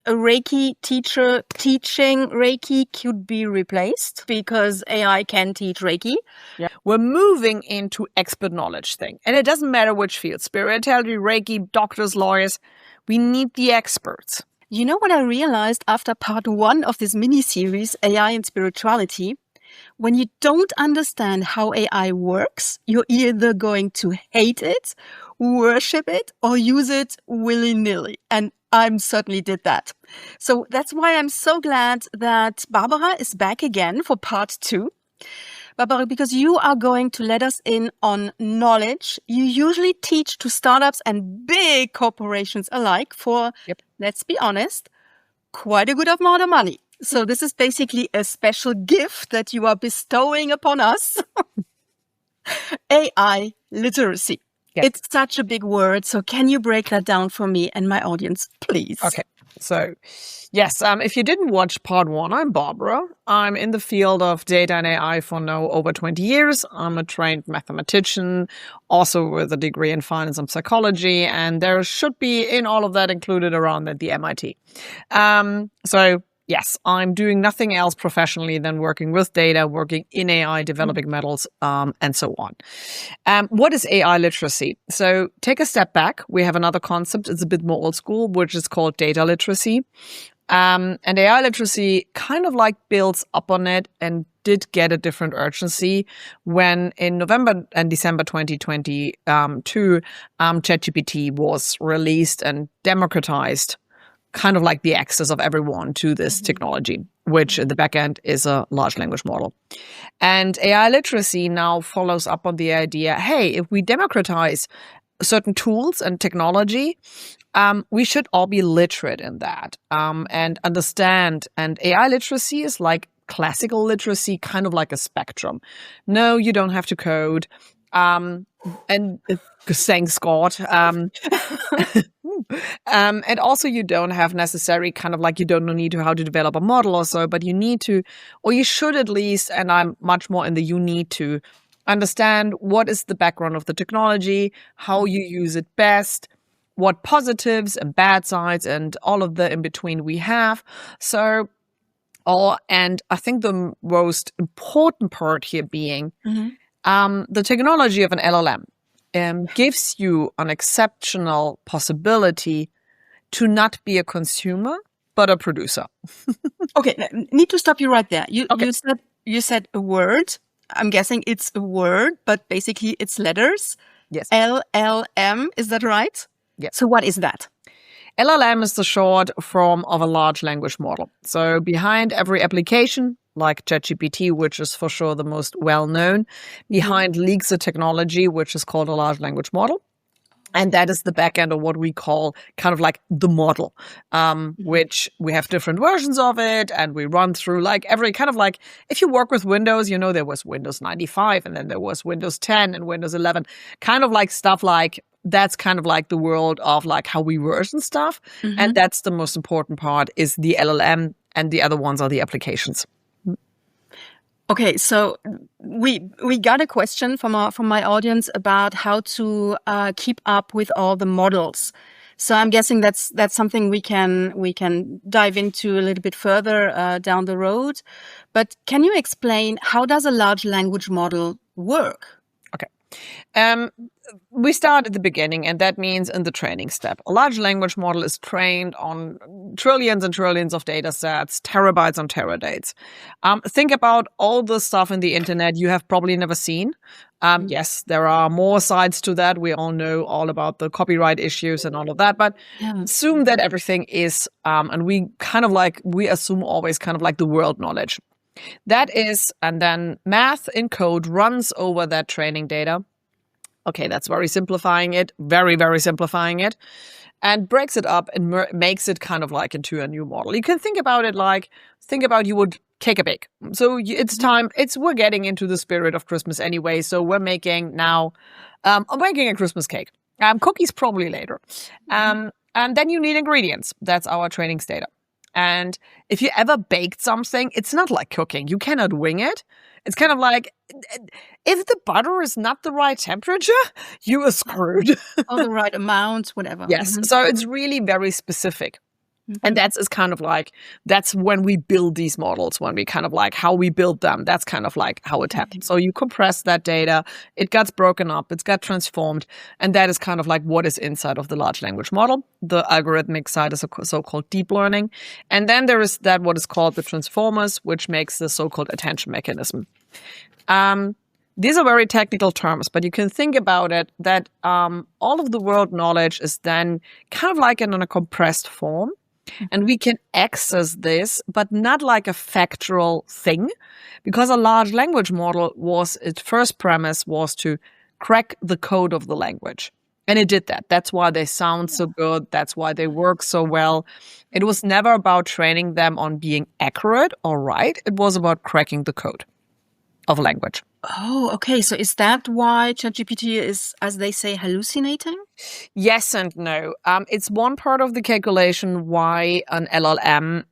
a Reiki teacher teaching Reiki could be replaced because AI can teach Reiki. Yeah. We're moving into expert knowledge thing. And it doesn't matter which field, spirituality, Reiki, doctors, lawyers, we need the experts. You know what I realized after part 1 of this mini-series, AI and Spirituality? When you don't understand how AI works, you're either going to hate it, worship it, or use it willy-nilly. And I certainly did that. So that's why I'm so glad that Barbara is back again for part 2. Barbara, because you are going to let us in on knowledge you usually teach to startups and big corporations alike for, let's be honest, quite a good amount of money. So this is basically a special gift that you are bestowing upon us. AI literacy. Yes. It's such a big word. So can you break that down for me and my audience, please? Okay. So, yes, if you didn't watch part 1, I'm Barbara. I'm in the field of data and AI for now over 20 years. I'm a trained mathematician, also with a degree in finance and psychology. And there should be in all of that included around at the MIT. So, yes, I'm doing nothing else professionally than working with data, working in AI, developing models, and so on. What is AI literacy? So take a step back. We have another concept. It's a bit more old school, which is called data literacy. And AI literacy kind of like builds up on it and did get a different urgency when in November and December 2022, ChatGPT was released and democratized, kind of like the access of everyone to this technology, which in the back end is a large language model. And AI literacy now follows up on the idea, hey, if we democratize certain tools and technology, we should all be literate in that and understand. And AI literacy is like classical literacy, kind of like a spectrum. No, you don't have to code. And thanks God. And also you don't have necessary kind of like you don't need to how to develop a model or so, but you need to, or you should at least, and I'm much more in the you need to understand what is the background of the technology, how you use it best, what positives and bad sides and all of the in between we have. So, and I think the most important part here being the technology of an LLM gives you an exceptional possibility to not be a consumer, but a producer. Okay, need to stop you right there. You said a word. I'm guessing it's a word, but basically it's letters. Yes. LLM, is that right? Yes. So what is that? LLM is the short form of a large language model. So behind every application, like ChatGPT, which is for sure the most well-known, behind leaks a technology, which is called a large language model. And that is the back end of what we call kind of like the model, which we have different versions of it. And we run through like every kind of like, if you work with Windows, you know, there was Windows 95 and then there was Windows 10 and Windows 11, kind of like stuff like that's kind of like the world of like how we version stuff. And that's the most important part is the LLM and the other ones are the applications. Okay, so we got a question from my audience about how to keep up with all the models. So I'm guessing that's something we can dive into a little bit further down the road. But can you explain how does a large language model work? Okay. We start at the beginning, and that means in the training step. A large language model is trained on trillions and trillions of data sets, terabytes on terabytes. Think about all the stuff in the internet you have probably never seen. Yes, there are more sides to that. We all know all about the copyright issues and all of that, but assume that everything is, and we assume always kind of like the world knowledge. That is, and then math in code runs over that training data. Okay, that's very simplifying it, very, very simplifying it, and breaks it up and makes it kind of like into a new model. You can think about it like, you would cake a bake. So it's time, we're getting into the spirit of Christmas anyway, so we're making now, I'm making a Christmas cake. Cookies probably later. And then you need ingredients. That's our training data. And if you ever baked something, it's not like cooking. You cannot wing it. It's kind of like, if the butter is not the right temperature, you are screwed. Or the right amount, whatever. Yes. So it's really very specific. And that's kind of like, that's when we build these models, when we kind of like how we build them. That's kind of like how it happens. So you compress that data, it gets broken up, it's got transformed. And that is kind of like what is inside of the large language model. The algorithmic side is a so-called deep learning. And then there is that what is called the transformers, which makes the so-called attention mechanism. These are very technical terms, but you can think about it that all of the world knowledge is then kind of like in a compressed form. And we can access this, but not like a factual thing, because a large language model its first premise was to crack the code of the language. And it did that. That's why they sound so good. That's why they work so well. It was never about training them on being accurate or right. It was about cracking the code of language. Oh, okay. So is that why ChatGPT is, as they say, hallucinating? Yes and no. It's one part of the calculation why an LLM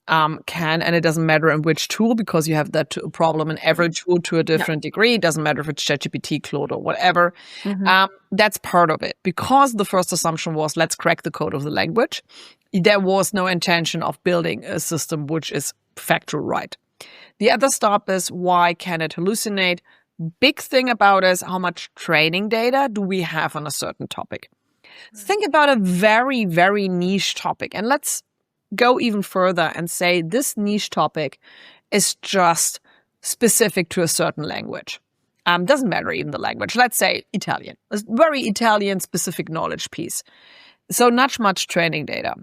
can, and it doesn't matter in which tool, because you have that problem in every tool to a different degree. It doesn't matter if it's ChatGPT, Claude, or whatever. That's part of it. Because the first assumption was, let's crack the code of the language. There was no intention of building a system which is factual right. The other stop is, why can it hallucinate? Big thing about is, how much training data do we have on a certain topic? Think about a very, very niche topic. And let's go even further and say this niche topic is just specific to a certain language. Doesn't matter even the language. Let's say Italian. A very Italian specific knowledge piece. So not much training data.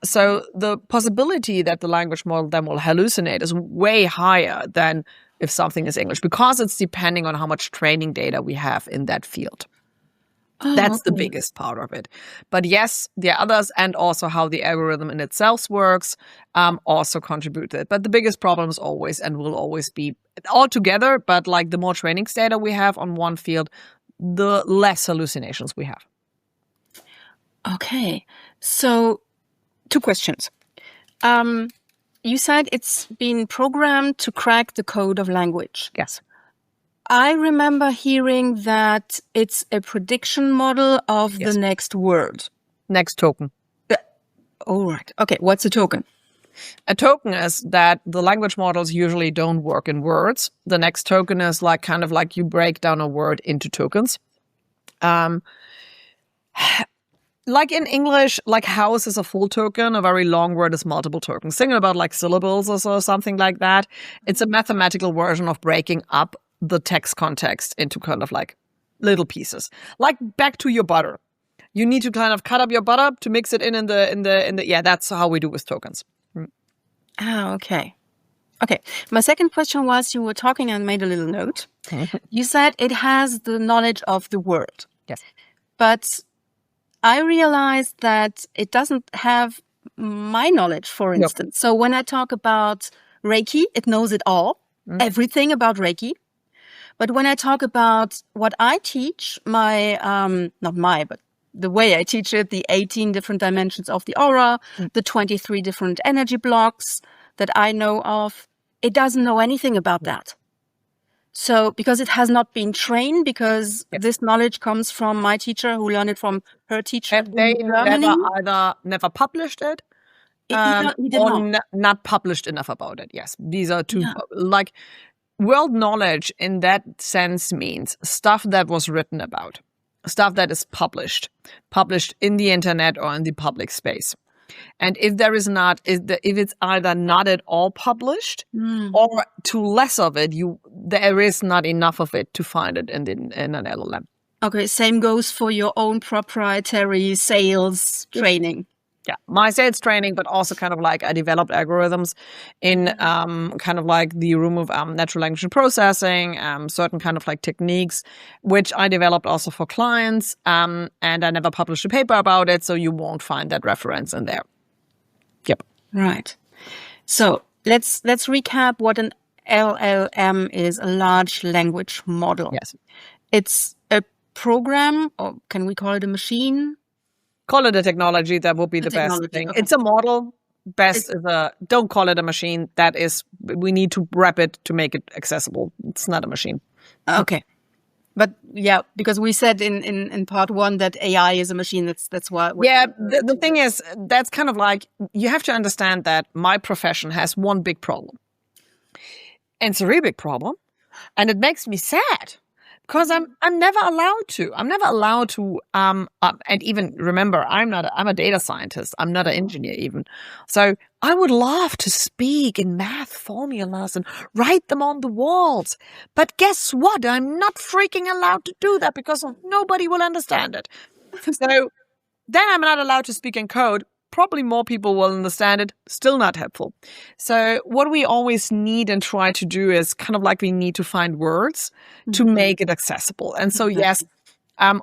So the possibility that the language model then will hallucinate is way higher than if something is English, because it's depending on how much training data we have in that field. That's the biggest part of it. But yes, the others, and also how the algorithm in itself works, also contribute to it. But the biggest problem is always and will always be all together. But like the more training data we have on one field, the less hallucinations we have. Okay. So 2 questions. You said it's been programmed to crack the code of language. Yes. I remember hearing that it's a prediction model of the next word. Next token. All right. Okay. What's a token? A token is that the language models usually don't work in words. The next token is like kind of like you break down a word into tokens. Like in English, like house is a full token, a very long word is multiple tokens. Thinking about like syllables or so, something like that. It's a mathematical version of breaking up the text context into kind of like little pieces. Like back to your butter. You need to kind of cut up your butter to mix it in the yeah, that's how we do with tokens. Ah, okay. Okay. My second question was, you were talking and made a little note. You said it has the knowledge of the word. Yes. But I realized that it doesn't have my knowledge, for instance. So when I talk about Reiki, it knows it all, everything about Reiki. But when I talk about what I teach, but the way I teach it, the 18 different dimensions of the aura, the 23 different energy blocks that I know of, it doesn't know anything about that. So, because it has not been trained, because this knowledge comes from my teacher who learned it from her teacher. And they never published it, He did not. Not published enough about it. Yes, these are two, like world knowledge in that sense means stuff that was written about, stuff that is published in the internet or in the public space. And if there is not, if it's either not at all published or too less of it, there is not enough of it to find it in an LLM. Okay, same goes for your own proprietary sales training. Yeah, my sales training, but also kind of like I developed algorithms in kind of like the room of natural language processing, certain kind of like techniques, which I developed also for clients. And I never published a paper about it, so you won't find that reference in there. Yep. Right. So let's recap what an LLM is, a large language model. Yes. It's a program, or can we call it a machine? Call it a technology. That would be the best thing. Okay. It's a model. Don't call it a machine. That is, we need to wrap it to make it accessible. It's not a machine. Okay. But yeah, because we said in part 1 that AI is a machine. That's why. Yeah, the thing is, that's kind of like, you have to understand that my profession has one big problem. And it's a really big problem. And it makes me sad because I'm never allowed to. And even remember, I'm a data scientist. I'm not an engineer even. So I would love to speak in math formulas and write them on the walls. But guess what? I'm not freaking allowed to do that because nobody will understand it. So then I'm not allowed to speak in code. Probably more people will understand it. Still not helpful. So what we always need and try to do is kind of like we need to find words to make it accessible. And so, yes,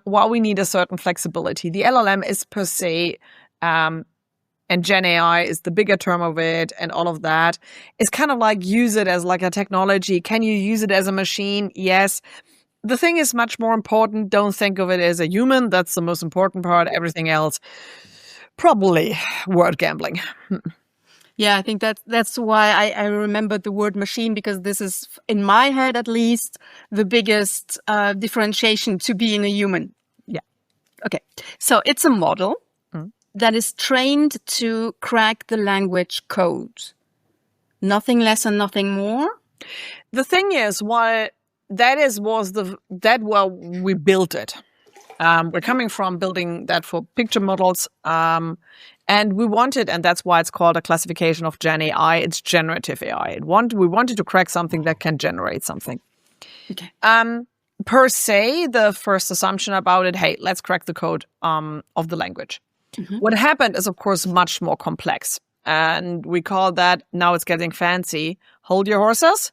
while we need a certain flexibility, the LLM is per se, and Gen AI is the bigger term of it and all of that, is kind of like use it as like a technology. Can you use it as a machine? Yes. The thing is much more important. Don't think of it as a human. That's the most important part. Everything else, probably word gambling. Yeah, I think that's why I remembered the word machine, because this is, in my head at least, the biggest differentiation to being a human. Yeah. Okay. So it's a model that is trained to crack the language code. Nothing less and nothing more. The thing is, why we built it. We're coming from building that for picture models, and we wanted, and that's why it's called a classification of Gen AI. It's generative AI. We wanted to crack something that can generate something. Okay. Per se, the first assumption about it, hey, let's crack the code of the language. What happened is, of course, much more complex, and we call that, now it's getting fancy, hold your horses,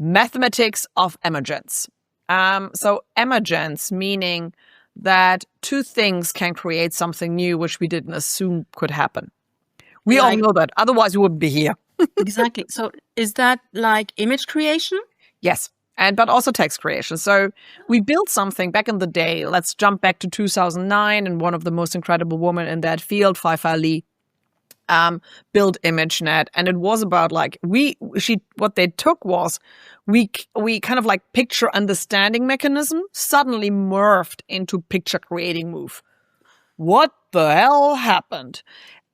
mathematics of emergence. So emergence, meaning that two things can create something new which we didn't assume could happen. We all know that. Otherwise, we wouldn't be here. Exactly. So is that like image creation? Yes. But also text creation. So we built something back in the day. Let's jump back to 2009, and one of the most incredible women in that field, Fai Li, built ImageNet, and it was about like what they took was we kind of like picture understanding mechanism suddenly morphed into picture creating move. What the hell happened?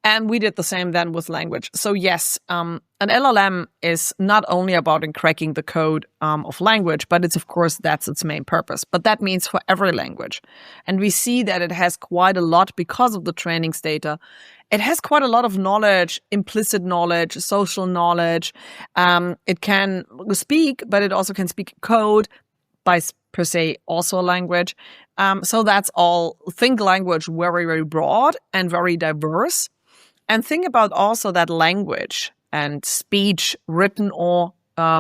And we did the same then with language. So yes, an LLM is not only about cracking the code of language, but it's, of course, that's its main purpose. But that means for every language. And we see that it has quite a lot, because of the trainings data, it has quite a lot of knowledge, implicit knowledge, social knowledge. It can speak, but it also can speak code by per se also a language. So that's all. Think language very, very broad and very diverse. And think about also that language and speech, written or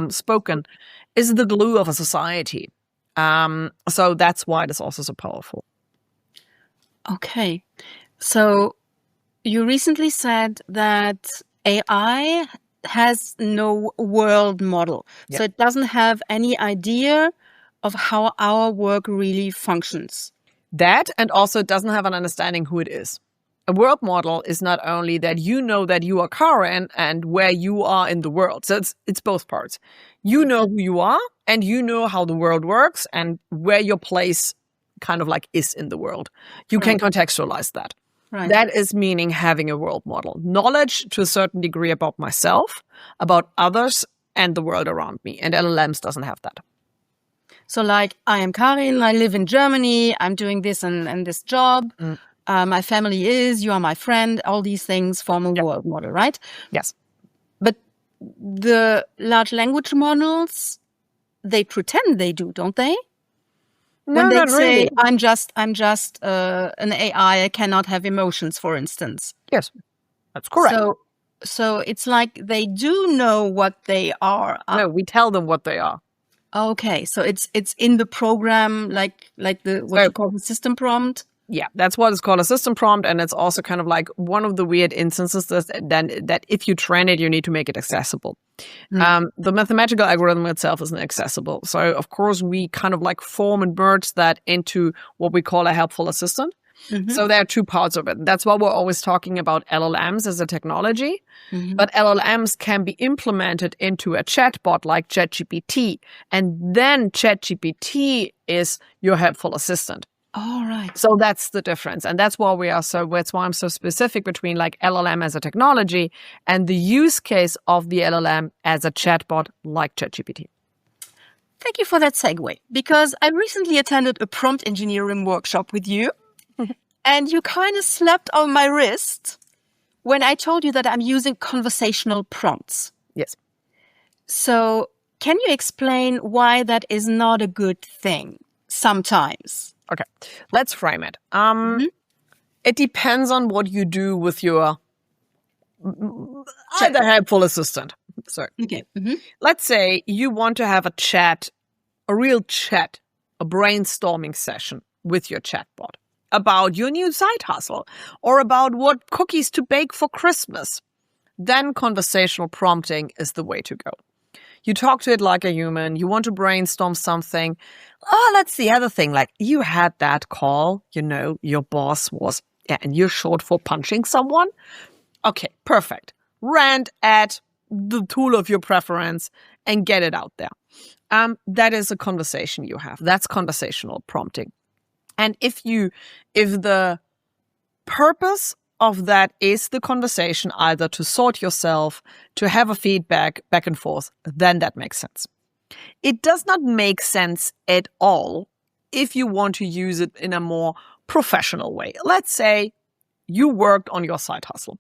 spoken, is the glue of a society. So that's why it is also so powerful. Okay. So you recently said that AI has no world model. Yep. So it doesn't have any idea of how our work really functions. That, and also it doesn't have an understanding who it is. A world model is not only that you know that you are Karin and where you are in the world. So it's both parts. You know who you are, and you know how the world works and where your place kind of like is in the world. You can contextualize that. Right. That is meaning having a world model. Knowledge to a certain degree about myself, about others, and the world around me. And LLMs doesn't have that. So like, I am Karin, I live in Germany, I'm doing this and this job. My family is, you are my friend, all these things form a world model, right? Yes. But the large language models, they pretend they do, don't they? No, when they not say, really. I'm just an AI, I cannot have emotions, for instance. Yes, that's correct. So it's like they do know what they are. No, we tell them what they are. Okay, so it's in the program, like what you call the system prompt. Yeah, that's what is called a system prompt, and it's also kind of like one of the weird instances that if you train it, you need to make it accessible. The mathematical algorithm itself isn't accessible. So, of course, we kind of like form and merge that into what we call a helpful assistant. So there are two parts of it. That's why we're always talking about LLMs as a technology. But LLMs can be implemented into a chatbot like ChatGPT. And then ChatGPT is your helpful assistant. All right. So that's the difference. And that's why that's why I'm so specific between like LLM as a technology and the use case of the LLM as a chatbot like ChatGPT. Thank you for that segue, because I recently attended a prompt engineering workshop with you, and you kind of slapped on my wrist when I told you that I'm using conversational prompts. Yes. So can you explain why that is not a good thing sometimes? Okay, let's frame it. It depends on what you do with your either helpful assistant. So, Okay. let's say you want to have a real chat, a brainstorming session with your chatbot about your new side hustle or about what cookies to bake for Christmas. Then conversational prompting is the way to go. You talk to it like a human. You want to brainstorm something. Oh, that's the other thing. Like you had that call, your boss was, and you're short for punching someone. Okay, perfect. Rant at the tool of your preference and get it out there. That is a conversation you have. That's conversational prompting. And if the purpose of that is the conversation, either to sort yourself, to have a feedback back and forth, then that makes sense. It does not make sense at all if you want to use it in a more professional way. Let's say you worked on your side hustle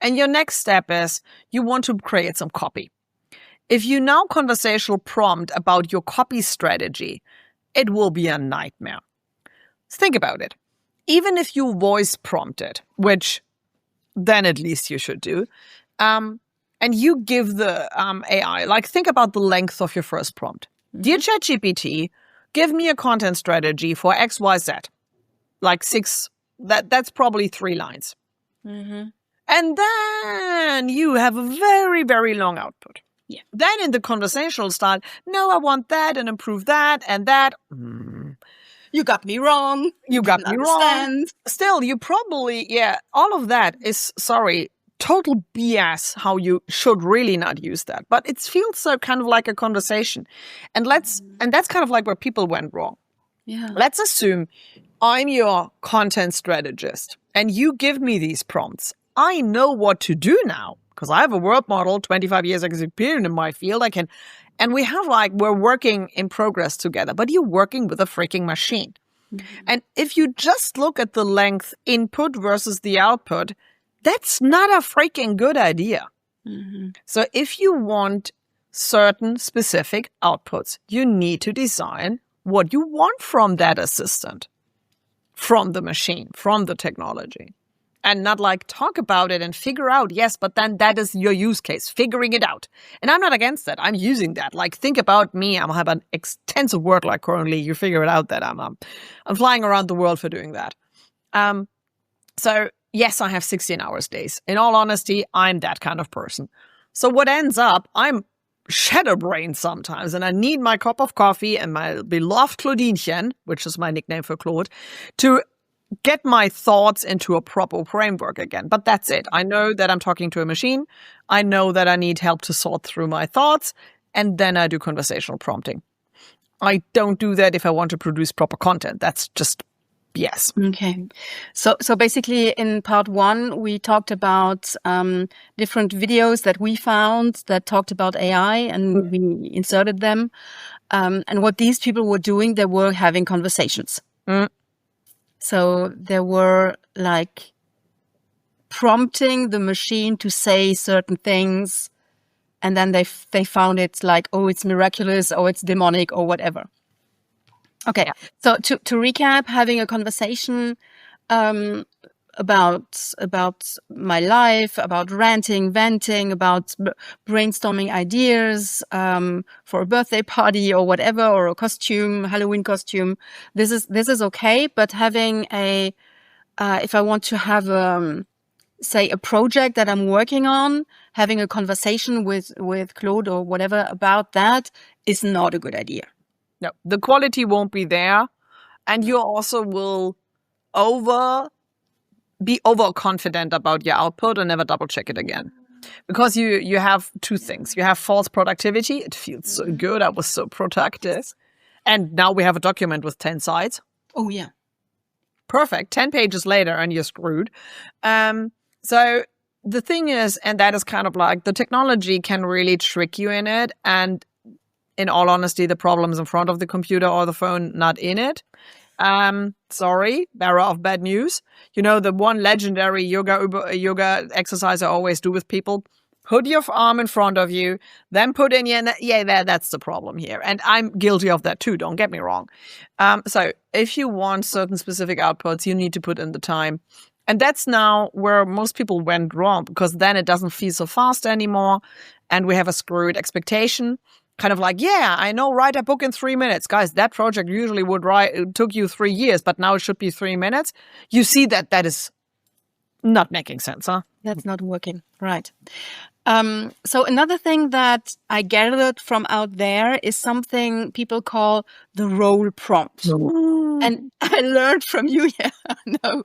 and your next step is you want to create some copy. If you now conversational prompt about your copy strategy, it will be a nightmare. Think about it. Even if you voice prompt it, which then at least you should do, and you give the AI, like think about the length of your first prompt. Dear ChatGPT, give me a content strategy for XYZ. Like that's probably 3 lines. And then you have a very, very long output. Yeah. Then in the conversational style, no, I want that and improve that and that. You got me wrong. You got me Understand. wrong. Still, you probably, all of that is, total BS how you should really not use that. But it feels so kind of like a conversation. And that's kind of like where people went wrong. Yeah. Let's assume I'm your content strategist and you give me these prompts. I know what to do now because I have a world model, 25 years experience in my field. And we're working in progress together, but you're working with a freaking machine. And if you just look at the length input versus the output, that's not a freaking good idea. So if you want certain specific outputs, you need to design what you want from that assistant, from the machine, from the technology. And not like talk about it and figure out, yes, but then that is your use case, figuring it out. And I'm not against that. I'm using that. Like think about me. I have an extensive work life currently. You figure it out that I'm flying around the world for doing that. So yes, I have 16 hours days. In all honesty, I'm that kind of person. So what ends up, I'm shatterbrained sometimes and I need my cup of coffee and my beloved Claudinchen, which is my nickname for Claude, to get my thoughts into a proper framework again. But that's it. I know that I'm talking to a machine. I know that I need help to sort through my thoughts. And then I do conversational prompting. I don't do that if I want to produce proper content. That's just BS. Okay. So basically in part 1, we talked about different videos that we found that talked about AI and we inserted them. And what these people were doing, they were having conversations. So they were like prompting the machine to say certain things. And then they found it like, oh, it's miraculous or it's demonic or whatever. Okay. So to recap, having a conversation about my life, about ranting, venting, about brainstorming ideas for a birthday party or whatever, or a costume, Halloween costume. This is okay, but having if I want to have say a project that I'm working on, having a conversation with Claude or whatever about that is not a good idea. No, the quality won't be there. And you also will be overconfident about your output and never double check it again. Because you have two things. You have false productivity. It feels so good. I was so productive. And now we have a document with 10 sides. Oh, yeah. Perfect. 10 pages later and you're screwed. So the thing is, and that is kind of like the technology can really trick you in it. And in all honesty, the problem is in front of the computer or the phone, not in it. Sorry, bearer of bad news. You know, the one legendary yoga exercise I always do with people, put your arm in front of you, then put in your, that's the problem here. And I'm guilty of that too, don't get me wrong. So if you want certain specific outputs, you need to put in the time. And that's now where most people went wrong, because then it doesn't feel so fast anymore. And we have a screwed expectation. Kind of like, yeah, I know, write a book in 3 minutes. Guys, that project usually took you 3 years, but now it should be 3 minutes. You see that is not making sense, huh? That's not working. Right. So another thing that I gathered from out there is something people call the role prompt. And I learned from you, no.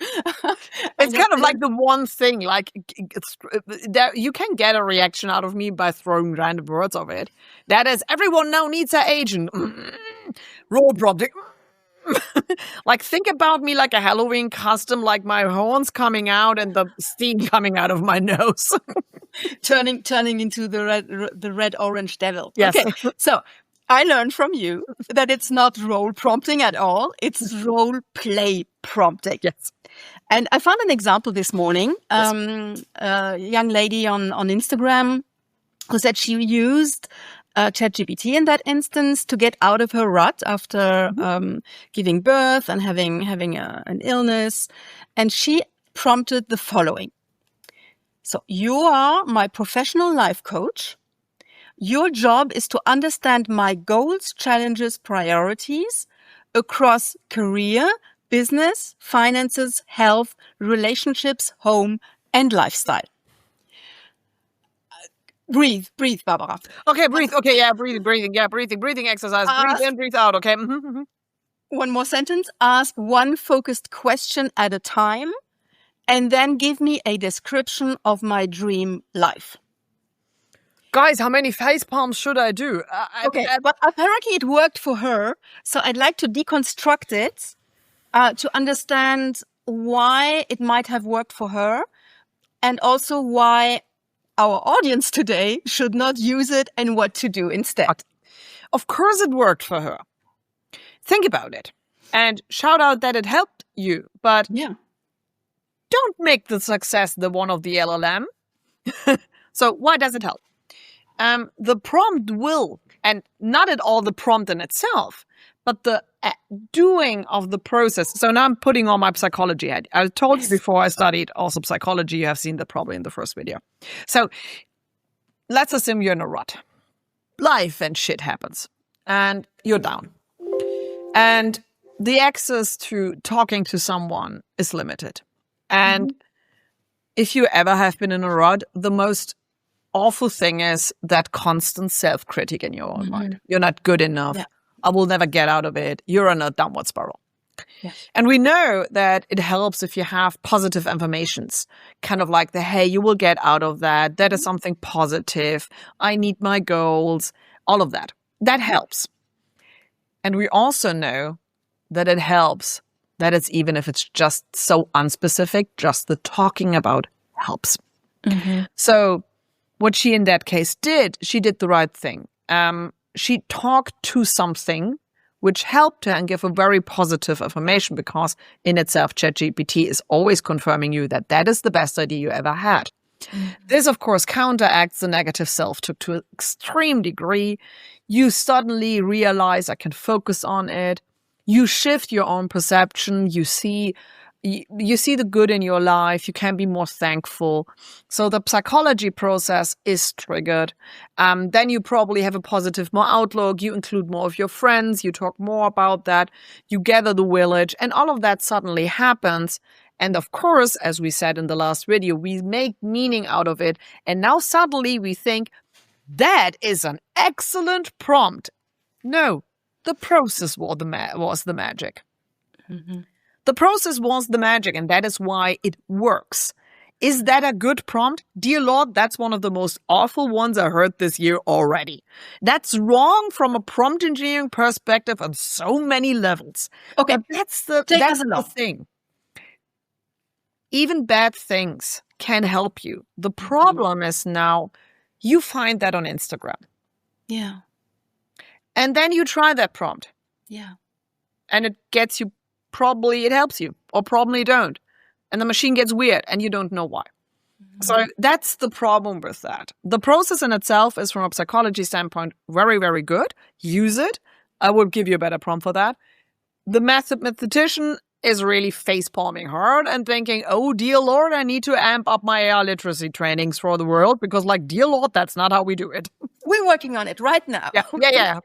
It's kind of like the one thing, like you can get a reaction out of me by throwing random words of it. That is, everyone now needs an agent. Role prompting. Like, think about me like a Halloween costume, like my horns coming out and the steam coming out of my nose. turning into the red orange devil. Yes. Okay. So I learned from you that it's not role prompting at all. It's role play prompting. Yes. And I found an example this morning. A young lady on Instagram who said she used ChatGPT in that instance to get out of her rut after giving birth and having an illness. And she prompted the following. So, you are my professional life coach. Your job is to understand my goals, challenges, priorities across career, business, finances, health, relationships, home, and lifestyle. Breathe, Barbara. Okay, breathe. Okay, yeah, breathing. Yeah, breathing exercise. Breathe in, breathe out. Okay. One more sentence. Ask one focused question at a time, and then give me a description of my dream life. Guys, how many face palms should I do? But apparently it worked for her. So I'd like to deconstruct it to understand why it might have worked for her, and also why our audience today should not use it and what to do instead. Of course it worked for her. Think about it. And shout out that it helped you. But don't make the success the one of the LLM. So why does it help? The prompt will, and not at all the prompt in itself, but the doing of the process. So now I'm putting on my psychology hat. I told you before I studied also psychology. You have seen that probably in the first video. So let's assume you're in a rut. Life and shit happens. And you're down. And the access to talking to someone is limited. And if you ever have been in a rut, the most awful thing is that constant self-critic in your own mind. You're not good enough. Yeah. I will never get out of it. You're in a downward spiral. Yes. And we know that it helps if you have positive affirmations, kind of like hey, you will get out of that. That is something positive. I need my goals, all of that. That helps. And we also know that it helps, that it's even if it's just so unspecific, just the talking about helps. So what she in that case did, she did the right thing. She talked to something which helped her and gave a very positive affirmation, because in itself, ChatGPT is always confirming you that that is the best idea you ever had. This, of course, counteracts the negative self-talk to an extreme degree. You suddenly realize I can focus on it. You shift your own perception. You see the good in your life. You can be more thankful. So the psychology process is triggered. Then you probably have a positive more outlook. You include more of your friends. You talk more about that. You gather the village, and all of that suddenly happens. And of course, as we said in the last video, we make meaning out of it. And now suddenly we think that is an excellent prompt. No, the process was the magic. The The process was the magic, and that is why it works. Is that a good prompt? Dear Lord, that's one of the most awful ones I heard this year already. That's wrong from a prompt engineering perspective on so many levels. Okay, But that's the thing. Even bad things can help you. The problem is now you find that on Instagram. Yeah. And then you try that prompt. Yeah. And it gets you, probably it helps you, or probably don't. And the machine gets weird and you don't know why. So that's the problem with that. The process in itself is, from a psychology standpoint, very, very good. Use it. I would give you a better prompt for that. The mathematician is really face-palming hard and thinking, oh, dear Lord, I need to amp up my AI literacy trainings for the world because, like, dear Lord, that's not how we do it. We're working on it right now. Yeah.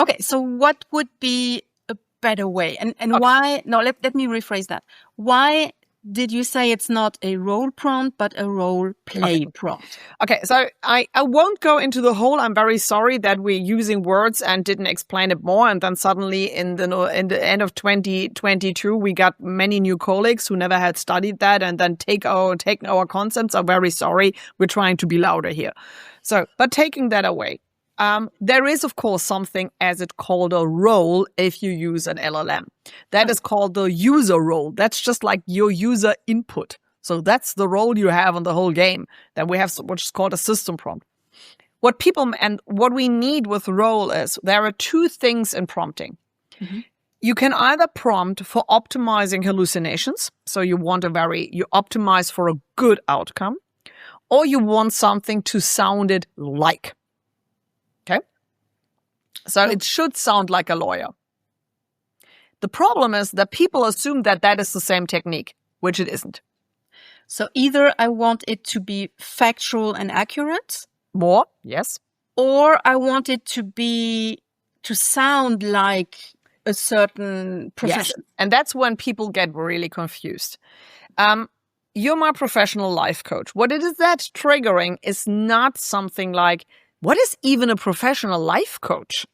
Okay, so what would be a better way? And why? No, let me rephrase that. Why did you say it's not a role prompt, but a role play prompt? Okay, so I won't go into the whole. I'm very sorry that we're using words and didn't explain it more. And then suddenly in the end of 2022, we got many new colleagues who never had studied that and then taken our concepts. I'm very sorry. We're trying to be louder here. So, but taking that away. There is, of course, something as it's called a role if you use an LLM. That is called the user role. That's just like your user input. So that's the role you have on the whole game. Then we have which is called a system prompt. What we need with role is there are two things in prompting. Mm-hmm. You can either prompt for optimizing hallucinations. So you optimize for a good outcome, or you want something to sound it like. Okay. So it should sound like a lawyer. The problem is that people assume that that is the same technique, which it isn't. So either I want it to be factual and accurate. More, yes. Or I want it to sound like a certain profession. Yes. And that's when people get really confused. You're my professional life coach. What it is that's triggering is not something like, what is even a professional life coach?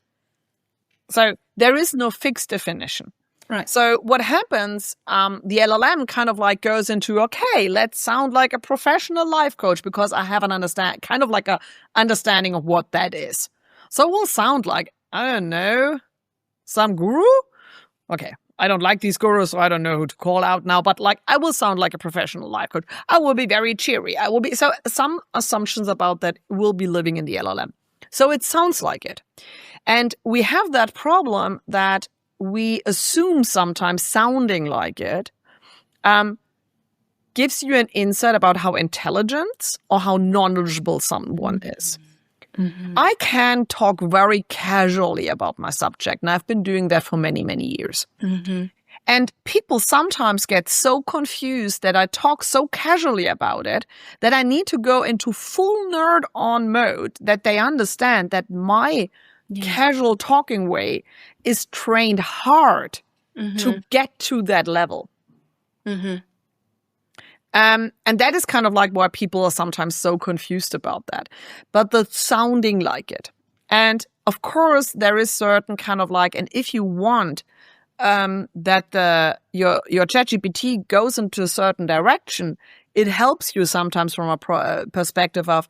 So there is no fixed definition. Right. So what happens, the LLM kind of like goes into, okay, let's sound like a professional life coach because I have an understanding of what that is. So we'll sound like, I don't know, some guru? Okay. I don't like these gurus, so I don't know who to call out now, but like I will sound like a professional life coach. I will be very cheery. So some assumptions about that will be living in the LLM. So it sounds like it. And we have that problem that we assume sometimes sounding like it gives you an insight about how intelligent or how knowledgeable someone is. Mm-hmm. I can talk very casually about my subject, and I've been doing that for many, many years. Mm-hmm. And people sometimes get so confused that I talk so casually about it that I need to go into full nerd-on mode that they understand that my casual talking way is trained hard to get to that level. Mm-hmm. And that is kind of like why people are sometimes so confused about that. But the sounding like it. And of course, there is certain kind of like, and if you want that your ChatGPT goes into a certain direction, it helps you sometimes from a perspective of,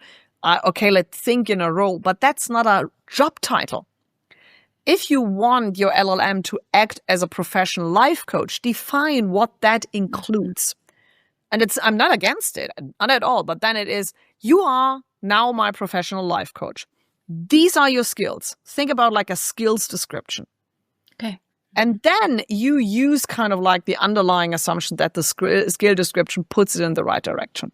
okay, let's think in a role, but that's not a job title. If you want your LLM to act as a professional life coach, define what that includes. And I'm not against it, not at all, but then it is, you are now my professional life coach. These are your skills. Think about like a skills description. Okay. And then you use kind of like the underlying assumption that the skill description puts it in the right direction.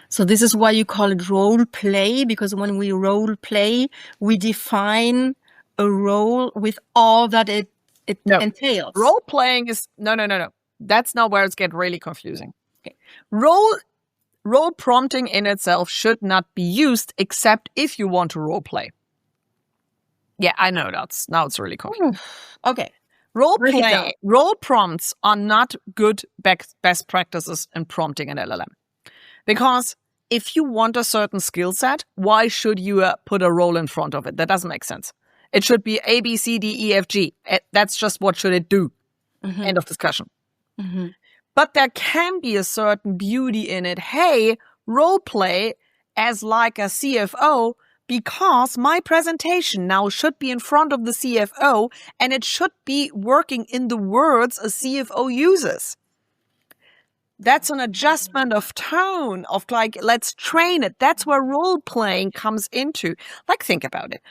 So this is why you call it role play, because when we role play, we define a role with all that it entails. Role playing is, no. That's not where it's getting really confusing. Okay. Role prompting in itself should not be used except if you want to role play. Yeah, I know now it's really confusing. Okay. Role prompts are not good best practices in prompting an LLM. Because if you want a certain skill set, why should you put a role in front of it? That doesn't make sense. It should be A, B, C, D, E, F, G. That's just what should it do. End of discussion. But there can be a certain beauty in it. Hey, role play as like a CFO, because my presentation now should be in front of the CFO and it should be working in the words a CFO uses. That's an adjustment of tone, of like, let's train it. That's where role playing comes into. Like, think about it.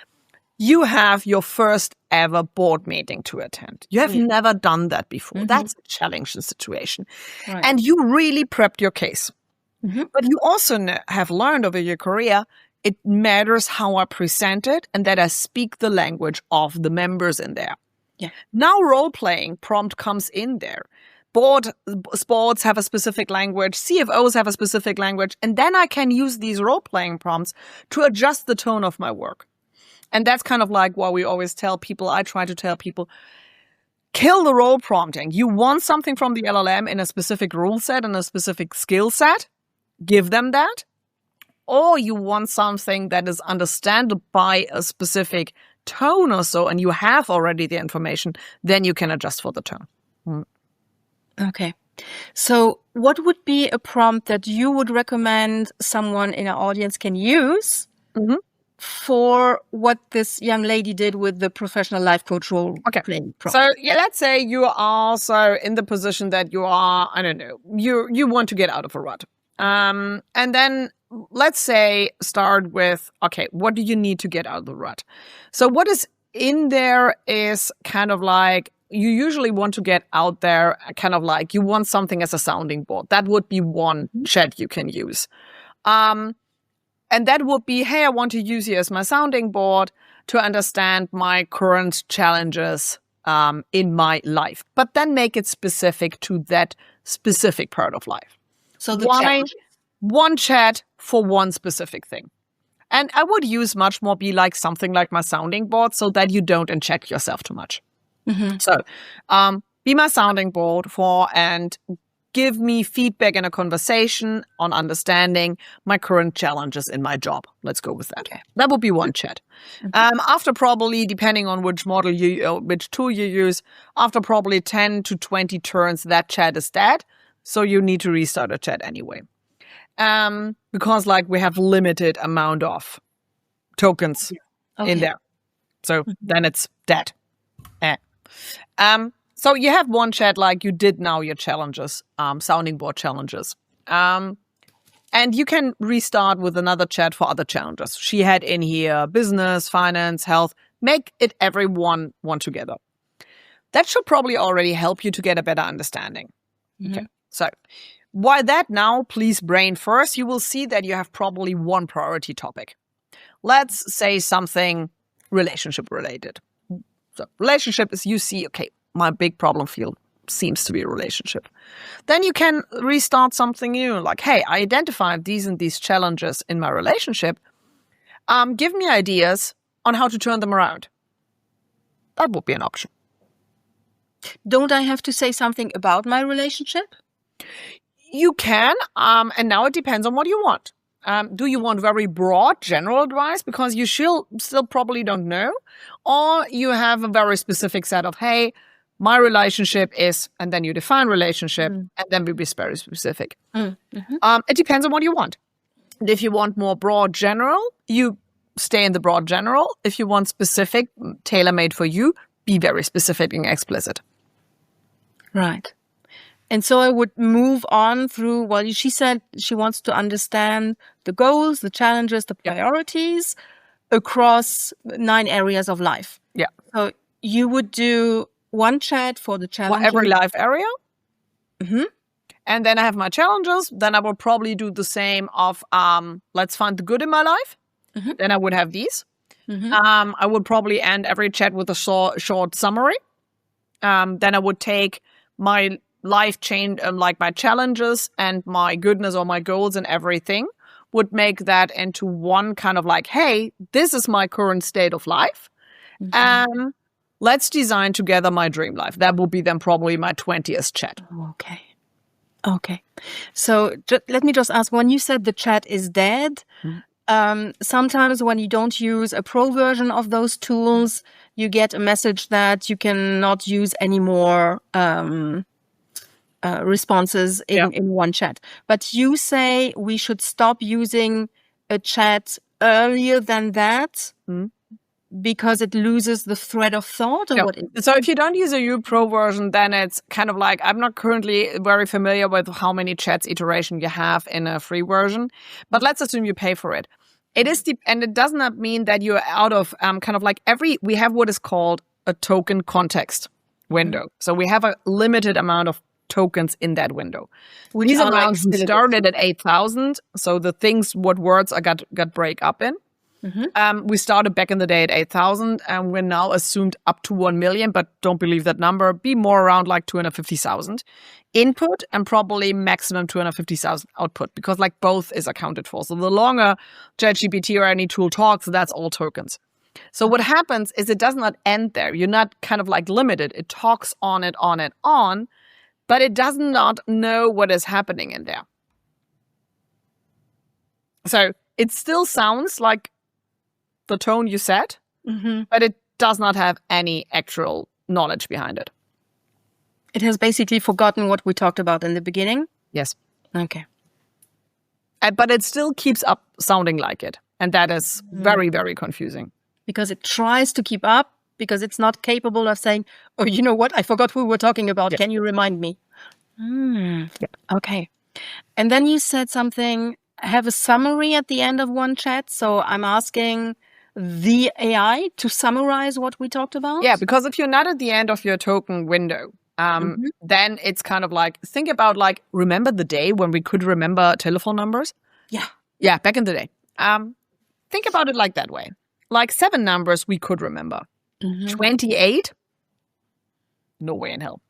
You have your first ever board meeting to attend. You have never done that before. That's a challenging situation. Right. And you really prepped your case. But you also have learned over your career, it matters how I present it and that I speak the language of the members in there. Yeah. Now role-playing prompt comes in there. Sports have a specific language, CFOs have a specific language, and then I can use these role-playing prompts to adjust the tone of my work. And that's kind of like what we always tell people. I try to tell people, kill the role prompting. You want something from the LLM in a specific rule set and a specific skill set, give them that. Or you want something that is understandable by a specific tone or so, and you have already the information, then you can adjust for the tone. Okay. So what would be a prompt that you would recommend someone in our audience can use for what this young lady did with the professional life coach role playing prompt? So let's say you are also in the position that you are, I don't know, you want to get out of a rut. And then let's say start with, okay, what do you need to get out of the rut? So what is in there is kind of like, you usually want to get out there, kind of like you want something as a sounding board. That would be one chat you can use. And that would be, hey, I want to use you as my sounding board to understand my current challenges in my life. But then make it specific to that specific part of life. So the one chat for one specific thing. And I would use much more be like something like my sounding board so that you don't inject yourself too much. So be my sounding board for and give me feedback in a conversation on understanding my current challenges in my job. Let's go with that. Okay. That would be one chat. After probably, depending on which model which tool you use, after probably 10 to 20 turns, that chat is dead. So you need to restart a chat anyway. Because like we have limited amount of tokens in there. So then it's dead. So you have one chat like you did now your challenges, sounding board challenges. And you can restart with another chat for other challenges. She had in here business, finance, health. Make it everyone one together. That should probably already help you to get a better understanding. Okay. So why that now? Please brain first. You will see that you have probably one priority topic. Let's say something relationship related. So relationship is you see, okay, my big problem field seems to be a relationship. Then you can restart something new. Like, hey, I identified these and these challenges in my relationship. Give me ideas on how to turn them around. That would be an option. Don't I have to say something about my relationship? You can, and now it depends on what you want. Do you want very broad general advice because you still probably don't know? Or you have a very specific set of, hey, my relationship is, and then you define relationship, and then we be very specific. It depends on what you want. And if you want more broad general, you stay in the broad general. If you want specific, tailor-made for you, be very specific and explicit. Right. And so I would move on through, well, she said she wants to understand the goals, the challenges, the priorities across 9 areas of life. Yeah. So you would do one chat for the challenges. For every life area. And then I have my challenges. Then I will probably do the same of, let's find the good in my life. Then I would have these. I would probably end every chat with a short summary. Then I would take my life change, like my challenges and my goodness or my goals and everything, would make that into one kind of like, hey, this is my current state of life. Let's design together my dream life. That will be then probably my 20th chat. Okay. So let me just ask, when you said the chat is dead, Sometimes when you don't use a pro version of those tools, you get a message that you cannot use any more responses in one chat. But you say we should stop using a chat earlier than that because it loses the thread of thought, or what? So if you don't use a U Pro version, then it's kind of like, I'm not currently very familiar with how many chats iteration you have in a free version, but let's assume you pay for it. It is and it does not mean that you're out of kind of like we have what is called a token context window. So we have a limited amount of tokens in that window. These amounts started at 8,000. So the things, what words I got break up in. We started back in the day at 8,000 and we're now assumed up to 1 million, but don't believe that number. Be more around like 250,000 input and probably maximum 250,000 output, because like both is accounted for. So the longer ChatGPT or any tool talks, that's all tokens. So what happens is it does not end there. You're not kind of like limited. It talks on and on and on, but it does not know what is happening in there. So it still sounds like the tone you set, but it does not have any actual knowledge behind it. It has basically forgotten what we talked about in the beginning? Yes. Okay. But it still keeps up sounding like it. And that is very, very confusing. Because it tries to keep up, because it's not capable of saying, oh, you know what? I forgot what we were talking about. Yes. Can you remind me? Okay. And then you said something, have a summary at the end of one chat. So I'm asking the AI to summarize what we talked about? Yeah, because if you're not at the end of your token window, then it's kind of like, think about like, remember the day when we could remember telephone numbers? Yeah. Yeah, back in the day. Think about it like that way. Like 7 numbers we could remember. 28? No way in hell.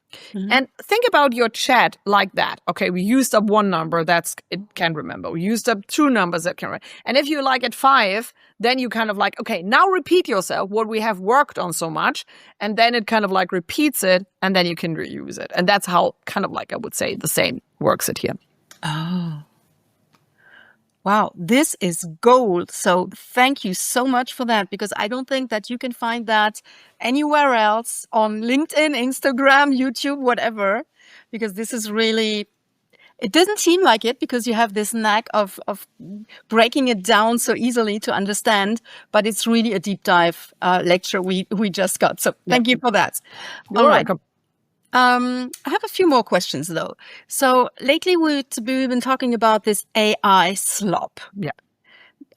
And think about your chat like that. Okay, we used up 1 number it can remember. We used up 2 numbers that can remember. And if you like at 5, then you kind of like, okay, now repeat yourself what we have worked on so much. And then it kind of like repeats it and then you can reuse it. And that's how kind of like I would say the same works it here. Oh. Wow, this is gold. So thank you so much for that, because I don't think that you can find that anywhere else on LinkedIn, Instagram, YouTube, whatever, because this is really, it doesn't seem like it because you have this knack of breaking it down so easily to understand, but it's really a deep dive lecture we just got. So thank you for that. You're welcome. I have a few more questions though. So lately we've been talking about this AI slop. Yeah.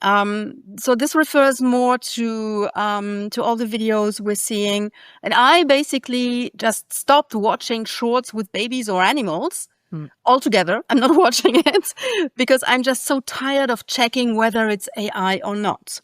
So this refers more to all the videos we're seeing. And I basically just stopped watching shorts with babies or animals altogether. I'm not watching it because I'm just so tired of checking whether it's AI or not.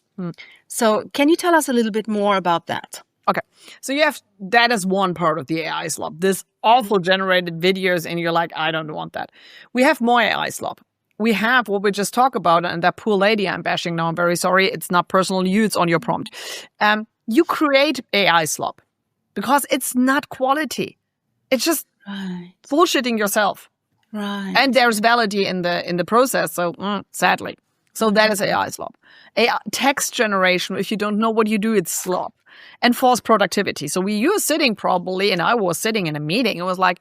So can you tell us a little bit more about that? Okay, so that is one part of the AI slop. This awful generated videos and you're like, I don't want that. We have more AI slop. We have what we just talked about, and that poor lady I'm bashing now, I'm very sorry. It's not personal to you, it's on your prompt. You create AI slop because it's not quality. It's just bullshitting yourself. Right. And there's validity in the process, so sadly. So that is AI slop. AI text generation, if you don't know what you do, it's slop. And false productivity. So you were sitting probably, and I was sitting in a meeting. It was like,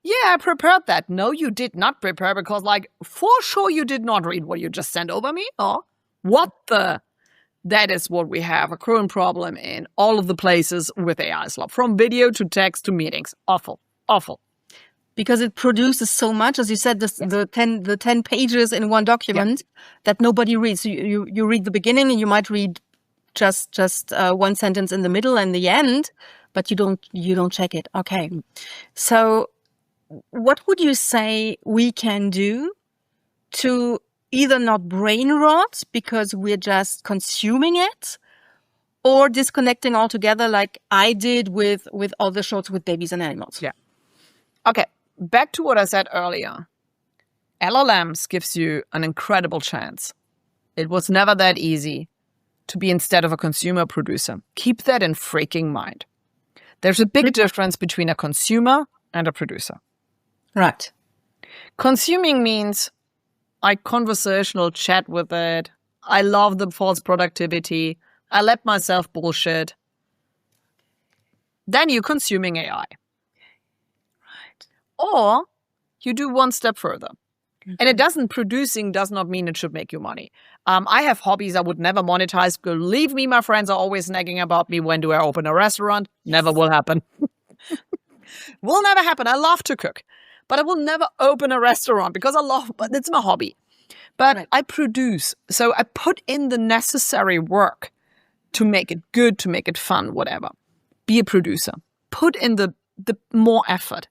yeah, I prepared that. No, you did not prepare because like, for sure you did not read what you just sent over me. Or what the? That is what we have, a current problem in all of the places with AI slop. From video to text to meetings. Awful. Awful. Because it produces so much, as you said, the 10 pages in one document that nobody reads. So you read the beginning and you might read just one sentence in the middle and the end, but you don't check it. Okay. So what would you say we can do to either not brain rot because we're just consuming it, or disconnecting altogether like I did with all the shorts with babies and animals? Yeah. Okay. Back to what I said earlier. LLMs gives you an incredible chance. It was never that easy to be instead of a consumer producer. Keep that in freaking mind. There's a big difference between a consumer and a producer. Right. Consuming means I conversational chat with it. I love the false productivity. I let myself bullshit. Then you're consuming AI. Right. Or you do one step further. And producing does not mean it should make you money. I have hobbies I would never monetize. Believe me, my friends are always nagging about me. When do I open a restaurant? Never will happen. Will never happen. I love to cook, but I will never open a restaurant because it's my hobby. But I produce. So I put in the necessary work to make it good, to make it fun, whatever. Be a producer. Put in the more effort.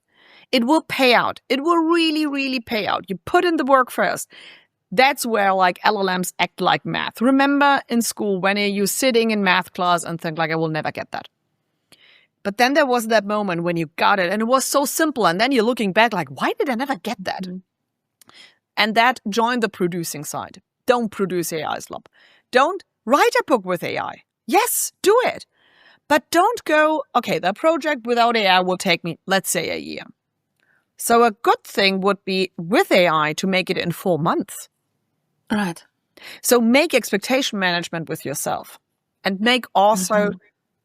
It will pay out. It will really, really pay out. You put in the work first. That's where like LLMs act like math. Remember in school when you're sitting in math class and think like, I will never get that. But then there was that moment when you got it and it was so simple. And then you're looking back like, why did I never get that? And that joined the producing side. Don't produce AI, Slop. Don't write a book with AI. Yes, do it. But don't go, okay, the project without AI will take me, let's say, a year. So a good thing would be with AI to make it in 4 months. Right. So make expectation management with yourself and make also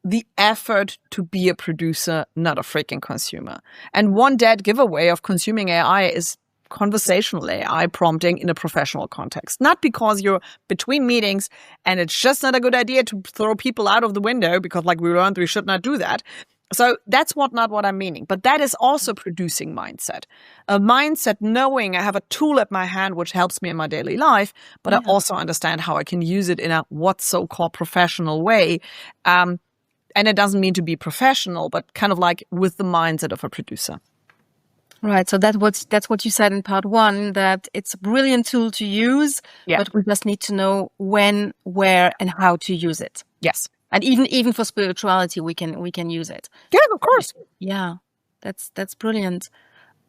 the effort to be a producer, not a freaking consumer. And one dead giveaway of consuming AI is conversational AI prompting in a professional context. Not because you're between meetings and it's just not a good idea to throw people out of the window because like we learned we should not do that. So that's not what I'm meaning. But that is also producing mindset. A mindset knowing I have a tool at my hand which helps me in my daily life, but I also understand how I can use it in a what's so-called professional way. And it doesn't mean to be professional, but kind of like with the mindset of a producer. Right. So that's what you said in part 1, that it's a brilliant tool to use, but we just need to know when, where, and how to use it. Yes. And even for spirituality, we can use it. Yeah, of course. Yeah, that's brilliant.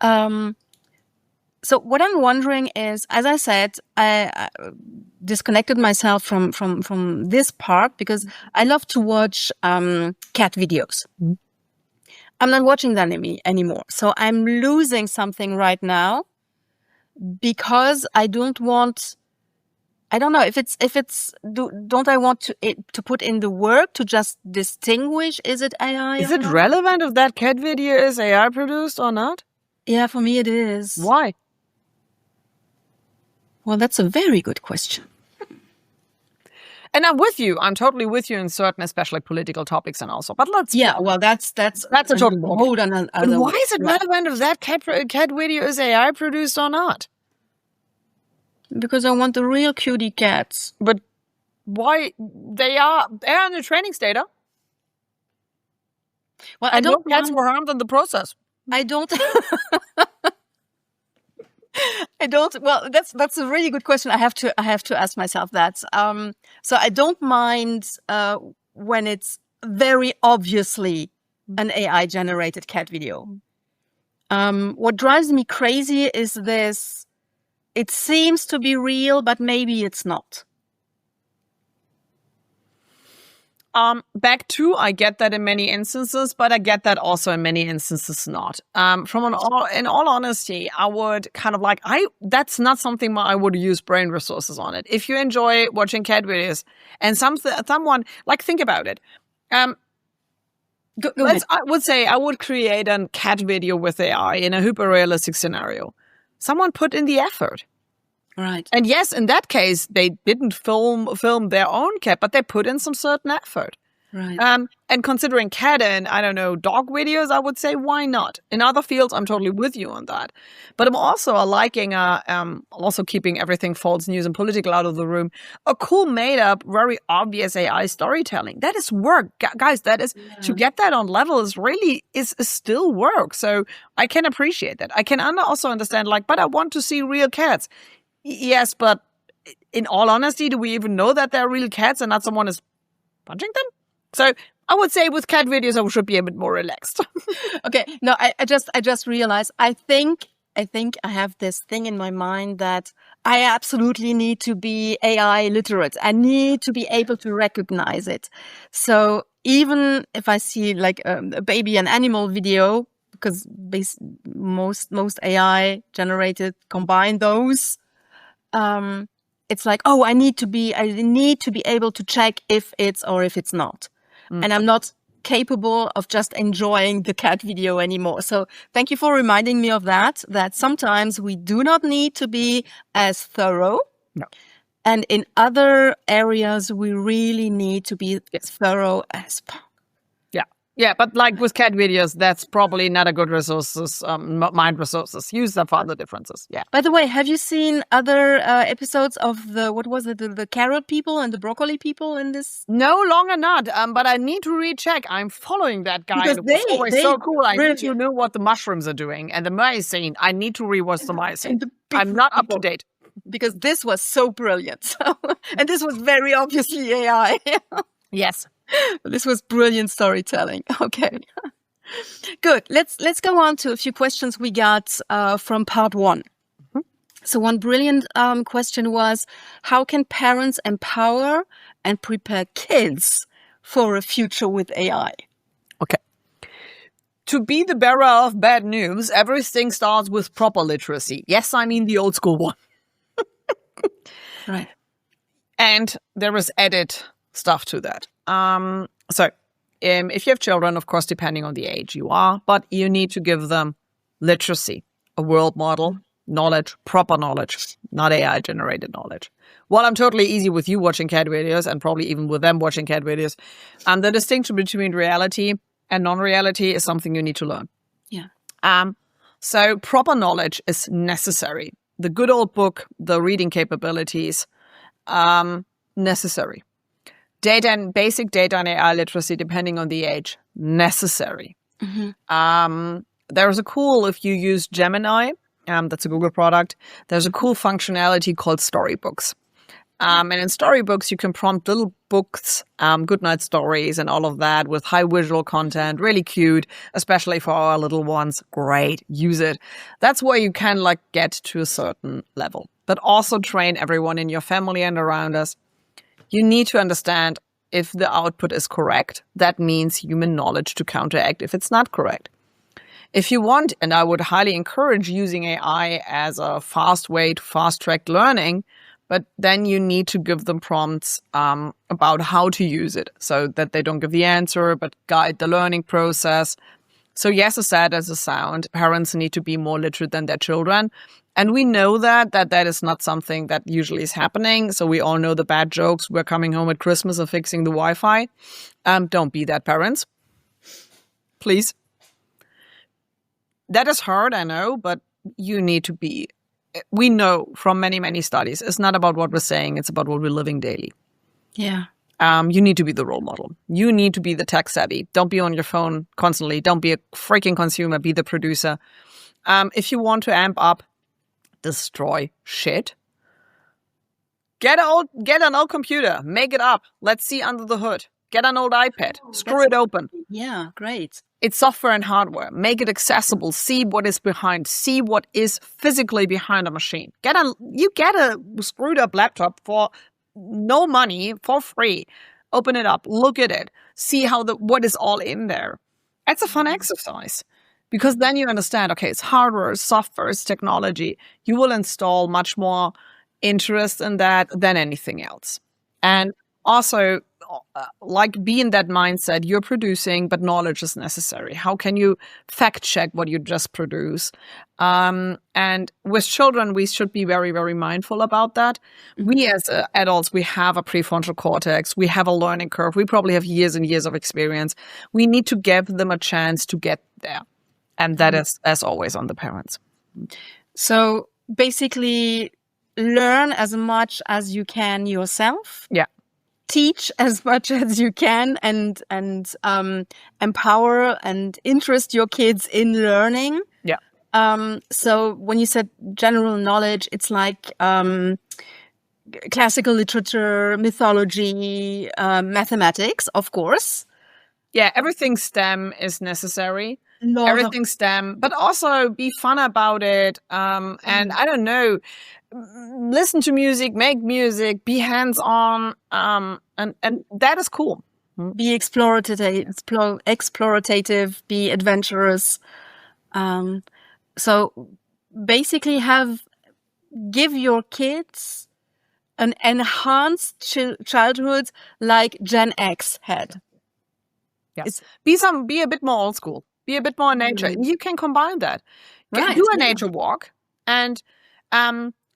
So what I'm wondering is, as I said, I disconnected myself from this part because I love to watch cat videos. I'm not watching that anymore. So I'm losing something right now because I don't want. I don't know if it's. Don't I want to put in the work to just distinguish? Is it AI? Is it relevant if that cat video is AI produced or not? Yeah, for me it is. Why? Well, that's a very good question. And I'm with you. I'm totally with you in certain, especially political topics and also. But let's. Yeah, well, that's a total hold on. Why is it relevant if that cat video is AI produced or not? Because I want the real cutie cats. But why? They are in the training data. Well, I don't. Cats were harmed in the process. I don't. I don't. Well, that's a really good question. I have to ask myself that. So I don't mind when it's very obviously an AI generated cat video. What drives me crazy is this. It seems to be real, but maybe it's not. Back to, I get that in many instances, but I get that also in many instances not. In all honesty, I would kind of that's not something I would use brain resources on it. If you enjoy watching cat videos and someone, like, think about it. I would say I would create a cat video with AI in a hyper realistic scenario. Someone put in the effort. Right. And yes, in that case, they didn't film their own cat, but they put in some certain effort. Right. And considering cat and, I don't know, dog videos, I would say, why not? In other fields, I'm totally with you on that. But I'm also liking, also keeping everything false news and political out of the room, a cool made up, very obvious AI storytelling. That is work. Guys, that is, to get that on level is still work. So I can appreciate that. I can also understand, but I want to see real cats. Yes, but in all honesty, do we even know that they're real cats and not someone is punching them? So I would say with cat videos, I should be a bit more relaxed. Okay. No, I just realized, I think I have this thing in my mind that I absolutely need to be AI literate. I need to be able to recognize it. So even if I see a baby and animal video, because most AI generated combine those, it's like, oh, I need to be able to check if it's or if it's not. And I'm not capable of just enjoying the cat video anymore. So thank you for reminding me of that sometimes we do not need to be as thorough. No. And in other areas, we really need to be thorough as possible. Yeah, but like with cat videos, that's probably not a good resources, mind resources. Use them for other differences. Yeah. By the way, have you seen other episodes of the carrot people and the broccoli people in this? No longer not. But I need to recheck. I'm following that guy. Because It was always so cool. I really need to know what the mushrooms are doing and the mycene. I need to rewatch the mycene. the I'm not up to date. Because this was so brilliant. So, and this was very obviously AI. Yes. This was brilliant storytelling. Okay. Good. Let's go on to a few questions we got from part 1. So one brilliant question was, how can parents empower and prepare kids for a future with AI? Okay. To be the bearer of bad news, everything starts with proper literacy. Yes, I mean the old school one. Right. And there is added stuff to that. If you have children, of course, depending on the age you are, but you need to give them literacy, a world model, knowledge, proper knowledge, not AI-generated knowledge. While I'm totally easy with you watching cat videos and probably even with them watching cat videos, the distinction between reality and non-reality is something you need to learn. Yeah. So proper knowledge is necessary. The good old book, the reading capabilities, necessary. Data and basic data and AI literacy, depending on the age, necessary. There's a cool, if you use Gemini, that's a Google product, there's a cool functionality called storybooks. And in storybooks, you can prompt little books, goodnight stories and all of that with high visual content, really cute, especially for our little ones. Great, use it. That's where you can get to a certain level, but also train everyone in your family and around us. You need to understand if the output is correct. That means human knowledge to counteract if it's not correct. If you want, and I would highly encourage using AI as a fast way to fast-track learning, but then you need to give them prompts about how to use it so that they don't give the answer, but guide the learning process. So yes, as sad as it sounds, parents need to be more literate than their children. And we know that is not something that usually is happening. So we all know the bad jokes. We're coming home at Christmas and fixing the Wi-Fi. Don't be that, parents. Please. That is hard, I know, but you need to be. We know from many, many studies, it's not about what we're saying. It's about what we're living daily. Yeah. You need to be the role model. You need to be the tech savvy. Don't be on your phone constantly. Don't be a freaking consumer. Be the producer. If you want to amp up, destroy shit. Get an old computer. Make it up. Let's see under the hood. Get an old iPad. Screw it open. Yeah, great. It's software and hardware. Make it accessible. See what is behind. See what is physically behind a machine. You get a screwed up laptop for no money, for free. Open it up. Look at it. See what is all in there. It's a fun exercise. Because then you understand, okay, it's hardware, it's software, it's technology. You will install much more interest in that than anything else. And also, be in that mindset, you're producing, but knowledge is necessary. How can you fact check what you just produce? And with children, we should be very, very mindful about that. We as adults, we have a prefrontal cortex. We have a learning curve. We probably have years and years of experience. We need to give them a chance to get there. And that is, as always, on the parents. So basically, learn as much as you can yourself. Yeah. Teach as much as you can and empower and interest your kids in learning. Yeah. So when you said general knowledge, it's like classical literature, mythology, mathematics, of course. Yeah, everything STEM is necessary. Everything STEM, but also be fun about it. And I don't know, listen to music, make music, be hands-on, and that is cool. Be explorative, be adventurous. So basically give your kids an enhanced childhood like Gen X had. Yes. Be a bit more old school. Be a bit more in nature. You can combine that. Right, Do a nature walk and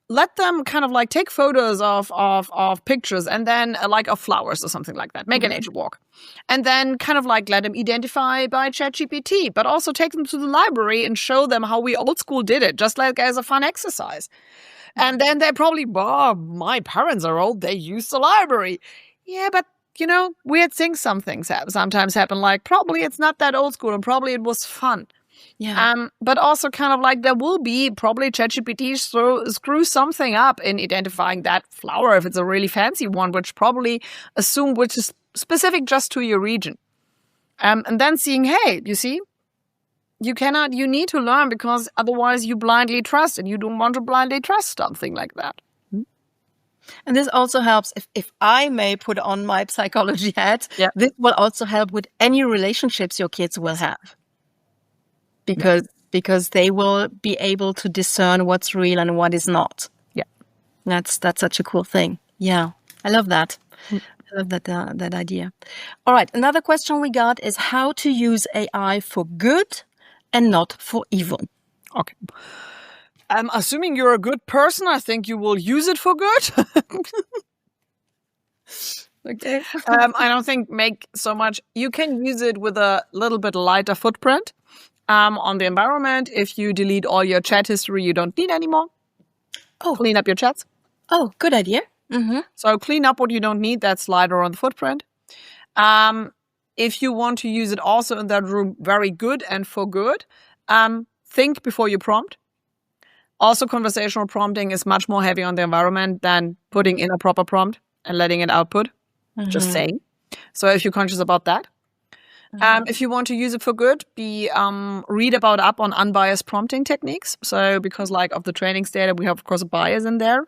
let them kind of like take photos of pictures and then like of flowers or something like that. Make a nature walk. And then kind of like let them identify by ChatGPT, but also take them to the library and show them how we old school did it, just like as a fun exercise. And then they're probably, my parents are old, they use the library. Yeah, but weird things sometimes happen, like probably it's not that old school and probably it was fun. Yeah. But also kind of like there will be probably ChatGPT screw something up in identifying that flower if it's a really fancy one, which probably which is specific just to your region. And then seeing, hey, you see, you need to learn because otherwise you blindly trust and you don't want to blindly trust something like that. And this also helps, if I may put on my psychology hat, this will also help with any relationships your kids will have. Because they will be able to discern what's real and what is not. Yeah. That's such a cool thing. Yeah. I love that. I love that idea. All right. Another question we got is how to use AI for good and not for evil. Okay. Assuming you're a good person, I think you will use it for good. Okay. I don't think make so much. You can use it with a little bit lighter footprint on the environment. If you delete all your chat history you don't need anymore. Clean up your chats. Oh, good idea. Mm-hmm. So clean up what you don't need. That's lighter on the footprint. If you want to use it also in that room, very good and for good, think before you prompt. Also, conversational prompting is much more heavy on the environment than putting in a proper prompt and letting it output. Just saying. So if you're conscious about that. If you want to use it for good, read up on unbiased prompting techniques. So because like of the trainings data, we have of course a bias in there.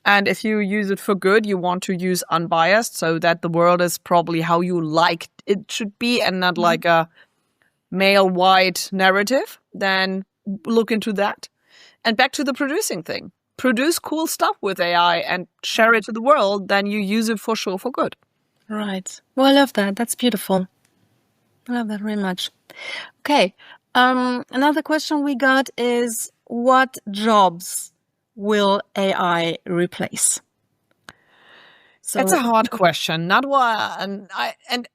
And if you use it for good, you want to use unbiased so that the world is probably how you like it should be and not like a male white narrative, then look into that. And back to the producing thing. Produce cool stuff with AI and share it to the world, then you use it for sure for good. Right. Well, I love that. That's beautiful. I love that very much. Okay. Another question we got is what jobs will AI replace? So that's a hard question. Not what, and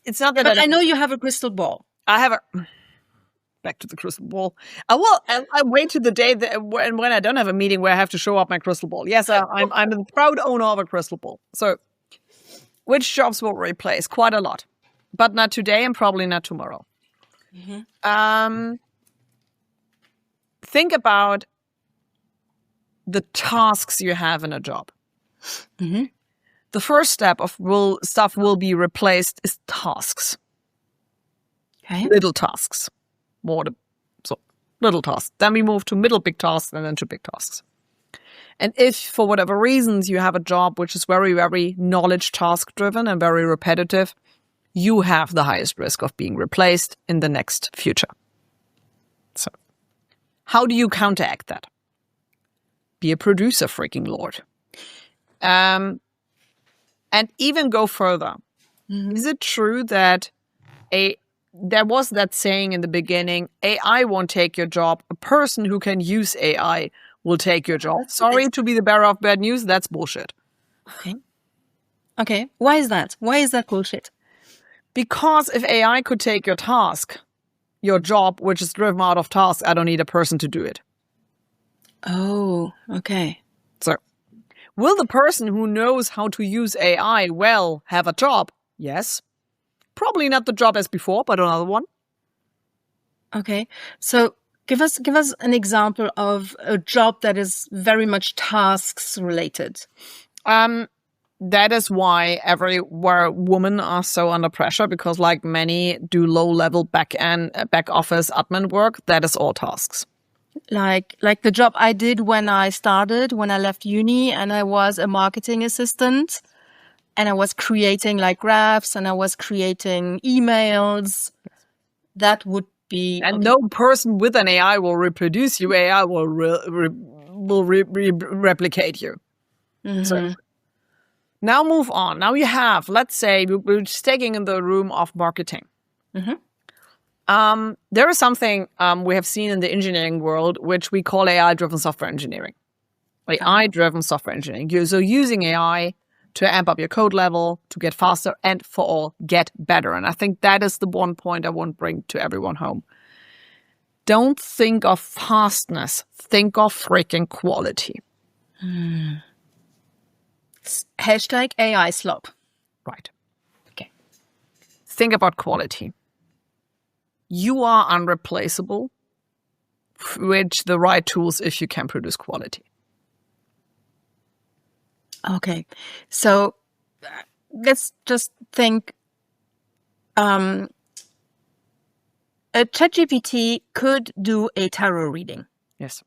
it's not that. But I know you have a crystal ball. I have a. Back to the crystal ball. I wait to the day when I don't have a meeting where I have to show up my crystal ball. Yes, I'm a proud owner of a crystal ball. So, which jobs will replace? Quite a lot. But not today and probably not tomorrow. Think about the tasks you have in a job. The first step of stuff will be replaced is tasks. Okay. Little tasks. Little tasks. Then we move to middle big tasks and then to big tasks. And if for whatever reasons you have a job which is very, very knowledge task driven and very repetitive, you have the highest risk of being replaced in the next future. So, how do you counteract that? Be a producer, freaking Lord. And even go further. Is it true that there was that saying in the beginning, AI won't take your job. A person who can use AI will take your job. Sorry to be the bearer of bad news. That's bullshit. Okay. Why is that? Why is that bullshit? Because if AI could take your task, your job, which is driven out of tasks, I don't need a person to do it. Oh, okay. So, will the person who knows how to use AI well have a job? Yes. Probably not the job as before, but another one. Okay. So give us an example of a job that is very much tasks related. That is why everywhere women are so under pressure because like many do low-level back office admin work. That is all tasks. Like the job I did when I left uni and I was a marketing assistant and I was creating like graphs and I was creating emails. That would be... And no person with an AI will reproduce you. AI will replicate you. So now move on. Now you have, let's say, we're taking in the room of marketing. There is something we have seen in the engineering world, which we call AI-driven software engineering. AI-driven software engineering. So using AI to amp up your code level, to get faster, and for all, get better. And I think that is the one point I want to bring to everyone home. Don't think of fastness. Think of freaking quality. Hashtag AI Slop. Right. Okay. Think about quality. You are unreplaceable with the right tools if you can produce quality. Okay. So let's just think a ChatGPT could do a tarot reading. Yes.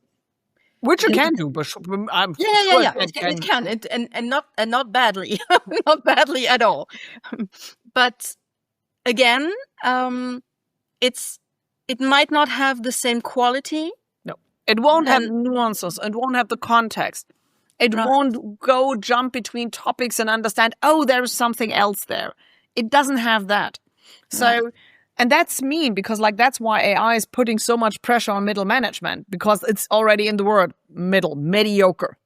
Which you can do, but I'm Yeah. It can, and not badly, not badly at all. But again, it might not have the same quality. No, it won't have nuances. It won't have the context. It won't go jump between topics and understand, oh, there's something else there. It doesn't have that. So, and that's mean because that's why AI is putting so much pressure on middle management, because it's already in the word mediocre.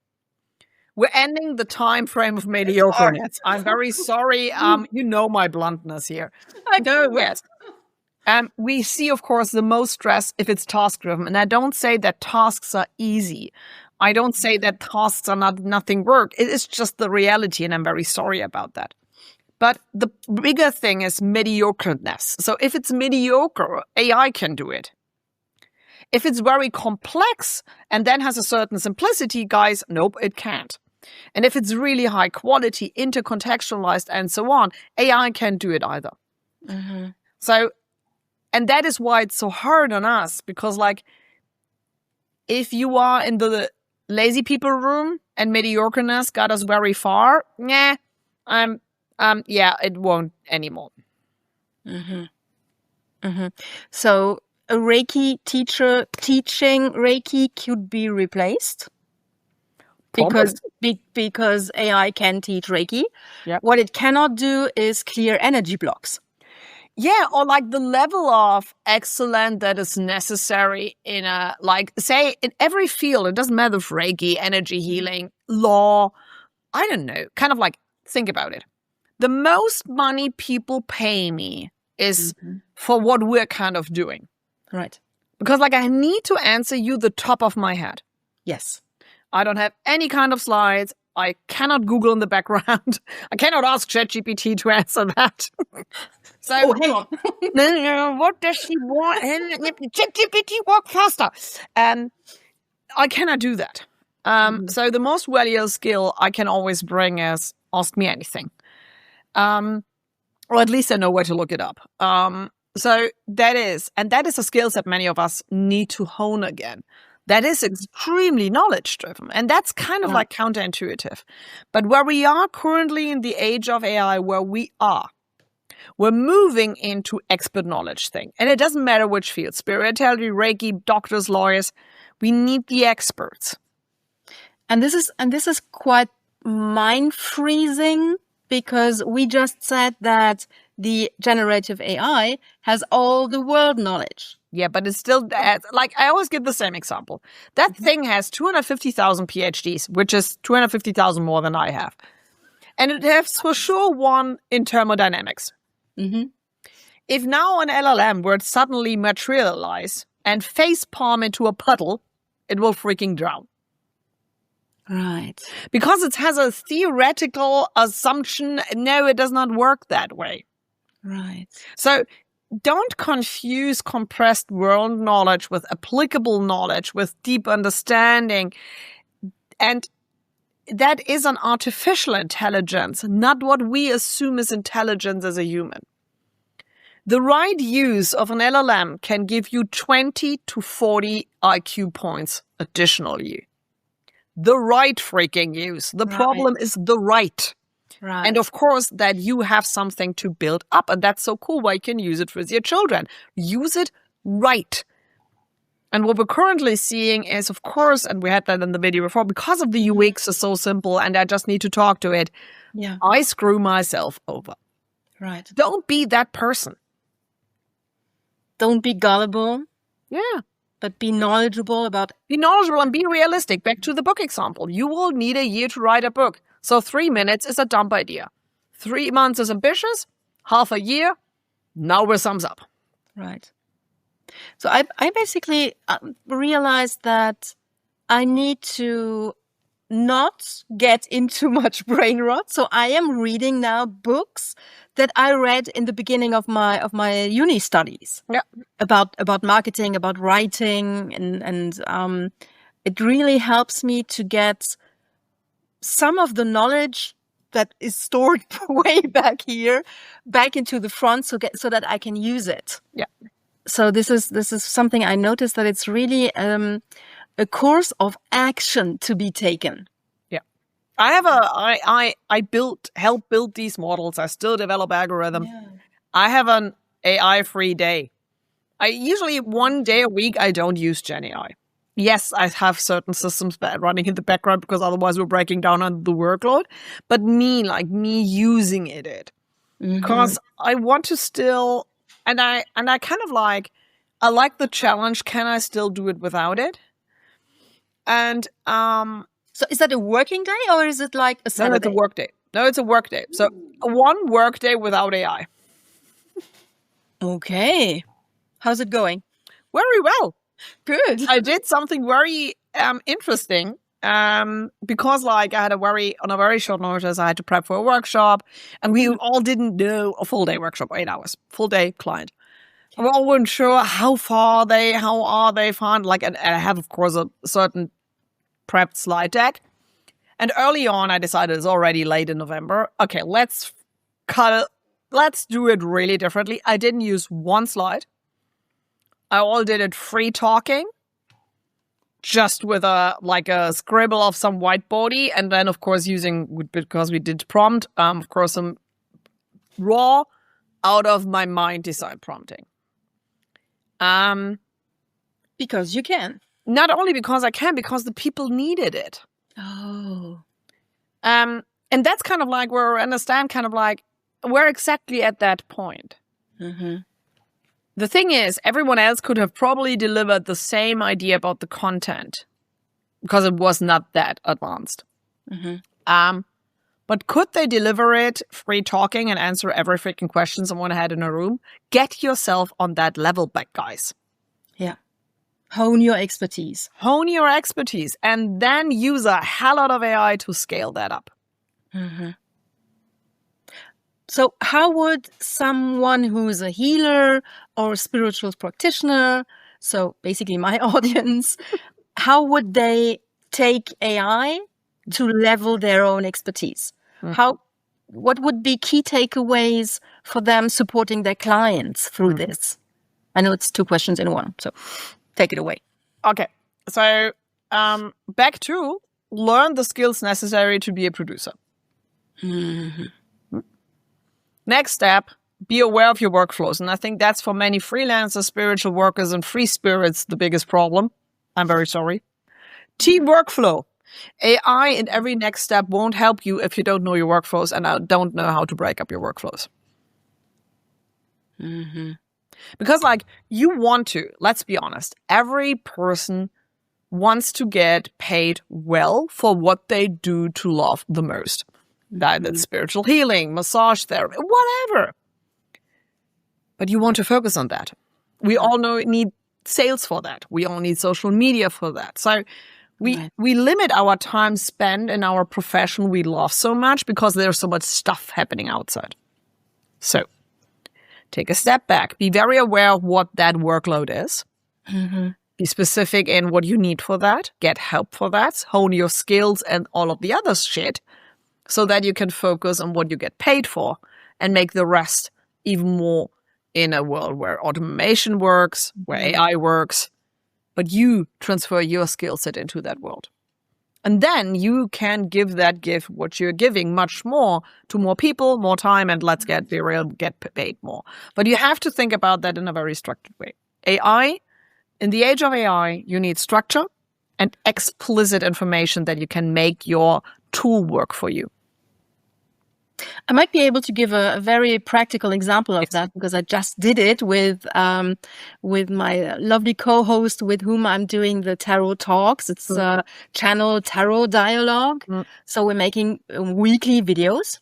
We're ending the time frame of mediocreness. I'm very sorry. You know my bluntness here. I know. Yes. We see, of course, the most stress if it's task-driven. And I don't say that tasks are easy. I don't say that tasks are nothing work. It is just the reality, and I'm very sorry about that. But the bigger thing is mediocreness. So if it's mediocre, AI can do it. If it's very complex and then has a certain simplicity, guys, nope, it can't. And if it's really high quality, intercontextualized, and so on, AI can't do it either. So, and that is why it's so hard on us, because if you are in the lazy people room and mediocreness got us very far, it won't anymore. So a Reiki teacher teaching Reiki could be replaced because AI can teach Reiki. Yep. What it cannot do is clear energy blocks. Yeah, or the level of excellence that is necessary in say in every field. It doesn't matter if Reiki, energy healing, law, I don't know. Kind of think about it. The most money people pay me is for what we're kind of doing. Right. Because I need to answer you the top of my head. Yes. I don't have any kind of slides. I cannot Google in the background. I cannot ask ChatGPT to answer that. So, hang on. What does she want? ChatGPT, walk faster. I cannot do that. So the most valuable skill I can always bring is ask me anything. Or at least I know where to look it up. So that is a skill set many of us need to hone again. That is extremely knowledge-driven. And that's kind of counterintuitive. But where we are currently in the age of AI, we're moving into expert knowledge thing. And it doesn't matter which field, spirituality, Reiki, doctors, lawyers, we need the experts. And this is quite mind-freezing, because we just said that the generative AI has all the world knowledge. Yeah, but it's still, I always give the same example. That thing has 250,000 PhDs, which is 250,000 more than I have. And it has for sure one in thermodynamics. If now an LLM were to suddenly materialize and face palm into a puddle, it will freaking drown. Right. Because it has a theoretical assumption. No, it does not work that way. Right. So don't confuse compressed world knowledge with applicable knowledge, with deep understanding. And that is an artificial intelligence, not what we assume is intelligence as a human. The right use of an LLM can give you 20 to 40 IQ points additionally. The right freaking use. The problem is the right. Right. And of course, that you have something to build up. And that's so cool why you can use it with your children. Use it right. And what we're currently seeing is, of course, and we had that in the video before, because of the UX is so simple and I just need to talk to it, Yeah. I screw myself over. Right. Don't be that person. Don't be gullible, Yeah. but be knowledgeable about. Be knowledgeable and be realistic. Back to the book example. You will need a year to write a book. So 3 minutes is a dumb idea. 3 months is ambitious. Half a year, now we're thumbs up. Right. So I basically realized that I need to not get into much brain rot. So I am reading now books that I read in the beginning of my uni studies. Yeah. About marketing, about writing, and it really helps me to get some of the knowledge that is stored way back here back into the front, so that I can use it. Yeah. So this is something I noticed, that it's really a course of action to be taken. Yeah. I have help build these models. I still develop algorithm. Yeah. I have an AI free day. I usually 1 day a week I don't use Gemini. Yes, I have certain systems running in the background because otherwise we're breaking down on the workload. But me using it. Because I want to still, and I kind of like, I like the challenge. Can I still do it without it? And so is that a working day or is it like a Saturday? No, it's a work day. No, it's a work day. So 1 work day without AI. Okay. How's it going? Very well. Good. I did something very interesting because I had on a very short notice, I had to prep for a workshop, and we all didn't know a full day workshop, 8 hours, full day client. And we all weren't sure how are they found, and I have, of course, a certain prepped slide deck. And early on, I decided it's already late in November. Okay, let's do it really differently. I didn't use 1 slide. I all did it free talking, just with a scribble of some whiteboardy, and then of course because we did prompt, of course some raw out of my mind design prompting. Because you can. Not only because I can, because the people needed it. Oh. And that's kind of where I understand we're exactly at that point. Mm-hmm. The thing is, everyone else could have probably delivered the same idea about the content because it was not that advanced. Mm-hmm. But could they deliver it free talking and answer every freaking question someone had in a room? Get yourself on that level back, guys. Yeah. Hone your expertise. Hone your expertise and then use a hell lot of AI to scale that up. Mm-hmm. So how would someone who's a healer or a spiritual practitioner, so basically my audience, how would they take AI to level their own expertise? Mm-hmm. What would be key takeaways for them supporting their clients through this? I know it's 2 questions in one, so take it away. Okay, so back to learn the skills necessary to be a producer. Mm-hmm. Next step, be aware of your workflows. And I think that's for many freelancers, spiritual workers, and free spirits the biggest problem. I'm very sorry. Team workflow. AI in every next step won't help you if you don't know your workflows and don't know how to break up your workflows. Mm-hmm. Because you want to, let's be honest, every person wants to get paid well for what they do to love the most. That's spiritual healing, massage therapy, whatever. But you want to focus on that. We all need sales for that. We all need social media for that. So we limit our time spent in our profession we love so much because there's so much stuff happening outside. So take a step back. Be very aware of what that workload is. Mm-hmm. Be specific in what you need for that. Get help for that. Hone your skills and all of the other shit, so that you can focus on what you get paid for and make the rest even more in a world where automation works, where AI works, but you transfer your skill set into that world. And then you can give what you're giving much more to more people, more time, and let's get paid more. But you have to think about that in a very structured way. AI in the age of AI, you need structure and explicit information that you can make your tool work for you. I might be able to give a very practical example of that because I just did it with my lovely co-host with whom I'm doing the tarot talks. It's channel Tarot Dialogue. So we're making weekly videos.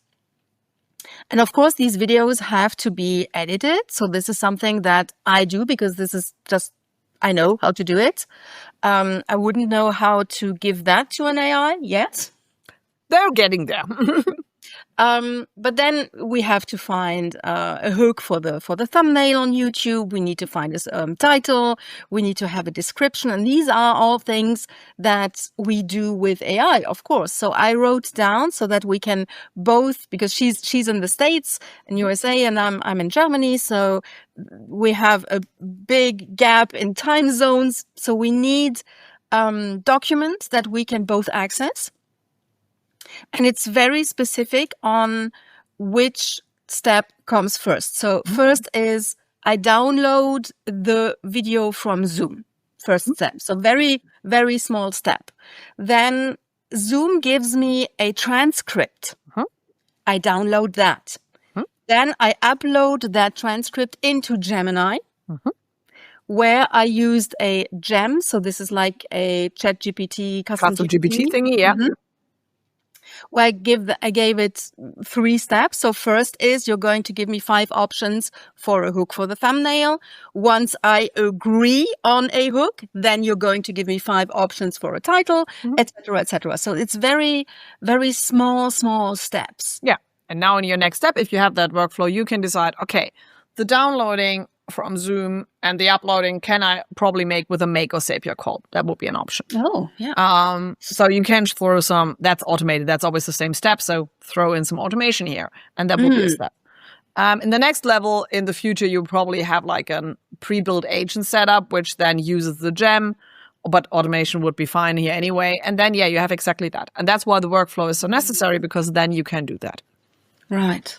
And of course, these videos have to be edited. So this is something that I do because this is just, I know how to do it. I wouldn't know how to give that to an AI yet. They're getting there. But then we have to find a hook for the thumbnail on YouTube. We need to find a title. We need to have a description. And these are all things that we do with AI, of course. So I wrote down so that we can both, because she's in the States, in USA, and I'm in Germany. So we have a big gap in time zones. So we need documents that we can both access. And it's very specific on which step comes first. So first is I download the video from Zoom. First step. So very, very small step. Then Zoom gives me a transcript. I download that. Then I upload that transcript into Gemini, where I used a gem. So this is like a ChatGPT, custom GPT thingy, yeah. Where I gave it 3 steps. So first is you're going to give me 5 options for a hook for the thumbnail. Once I agree on a hook, then you're going to give me 5 options for a title, etc., etc. So it's very, very small steps. Yeah. And now in your next step, if you have that workflow, you can decide, okay, the downloading from Zoom and the uploading can I probably make with a make or save your call. That would be an option. Oh, yeah. So you can throw that's automated. That's always the same step. So throw in some automation here and that would be a step. In the next level, in the future, you probably have like a pre-built agent setup, which then uses the gem, but automation would be fine here anyway. And then, you have exactly that. And that's why the workflow is so necessary because then you can do that. Right.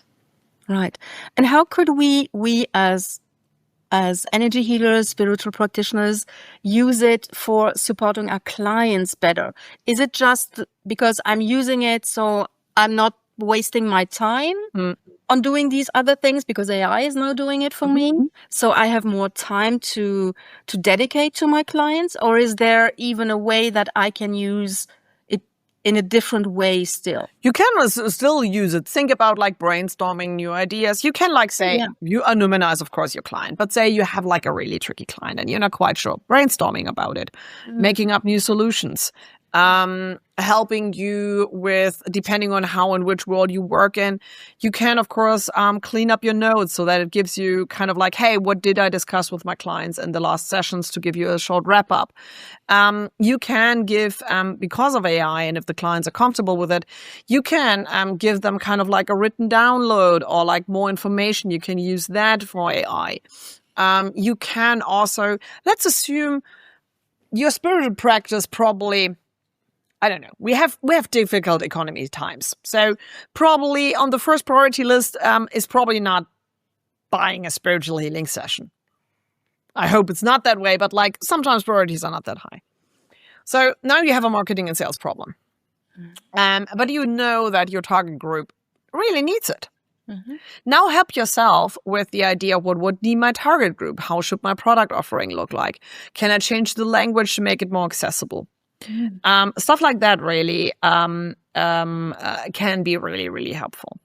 And how could we as energy healers, spiritual practitioners, use it for supporting our clients better? Is it just because I'm using it so I'm not wasting my time on doing these other things because AI is now doing it for me? So I have more time to dedicate to my clients? Or is there even a way that I can use it in a different way still? You can still use it. Think about like brainstorming new ideas. You can like say, you anonymize, of course, your client, but say you have like a really tricky client and you're not quite sure. Brainstorming about it, making up new solutions, helping you with, depending on how and which world you work in. You can, of course, clean up your notes so that it gives you kind of like, hey, what did I discuss with my clients in the last sessions to give you a short wrap up? You can give, because of AI, and if the clients are comfortable with it, you can give them kind of like a written download or like more information. You can use that for AI. You can also, let's assume your spiritual practice probably, I don't know, we have difficult economy times. So probably on the first priority list is probably not buying a spiritual healing session. I hope it's not that way, but like sometimes priorities are not that high. So now you have a marketing and sales problem. But you know that your target group really needs it. Now help yourself with the idea of what would be my target group? How should my product offering look like? Can I change the language to make it more accessible? Stuff like that really can be really, really helpful.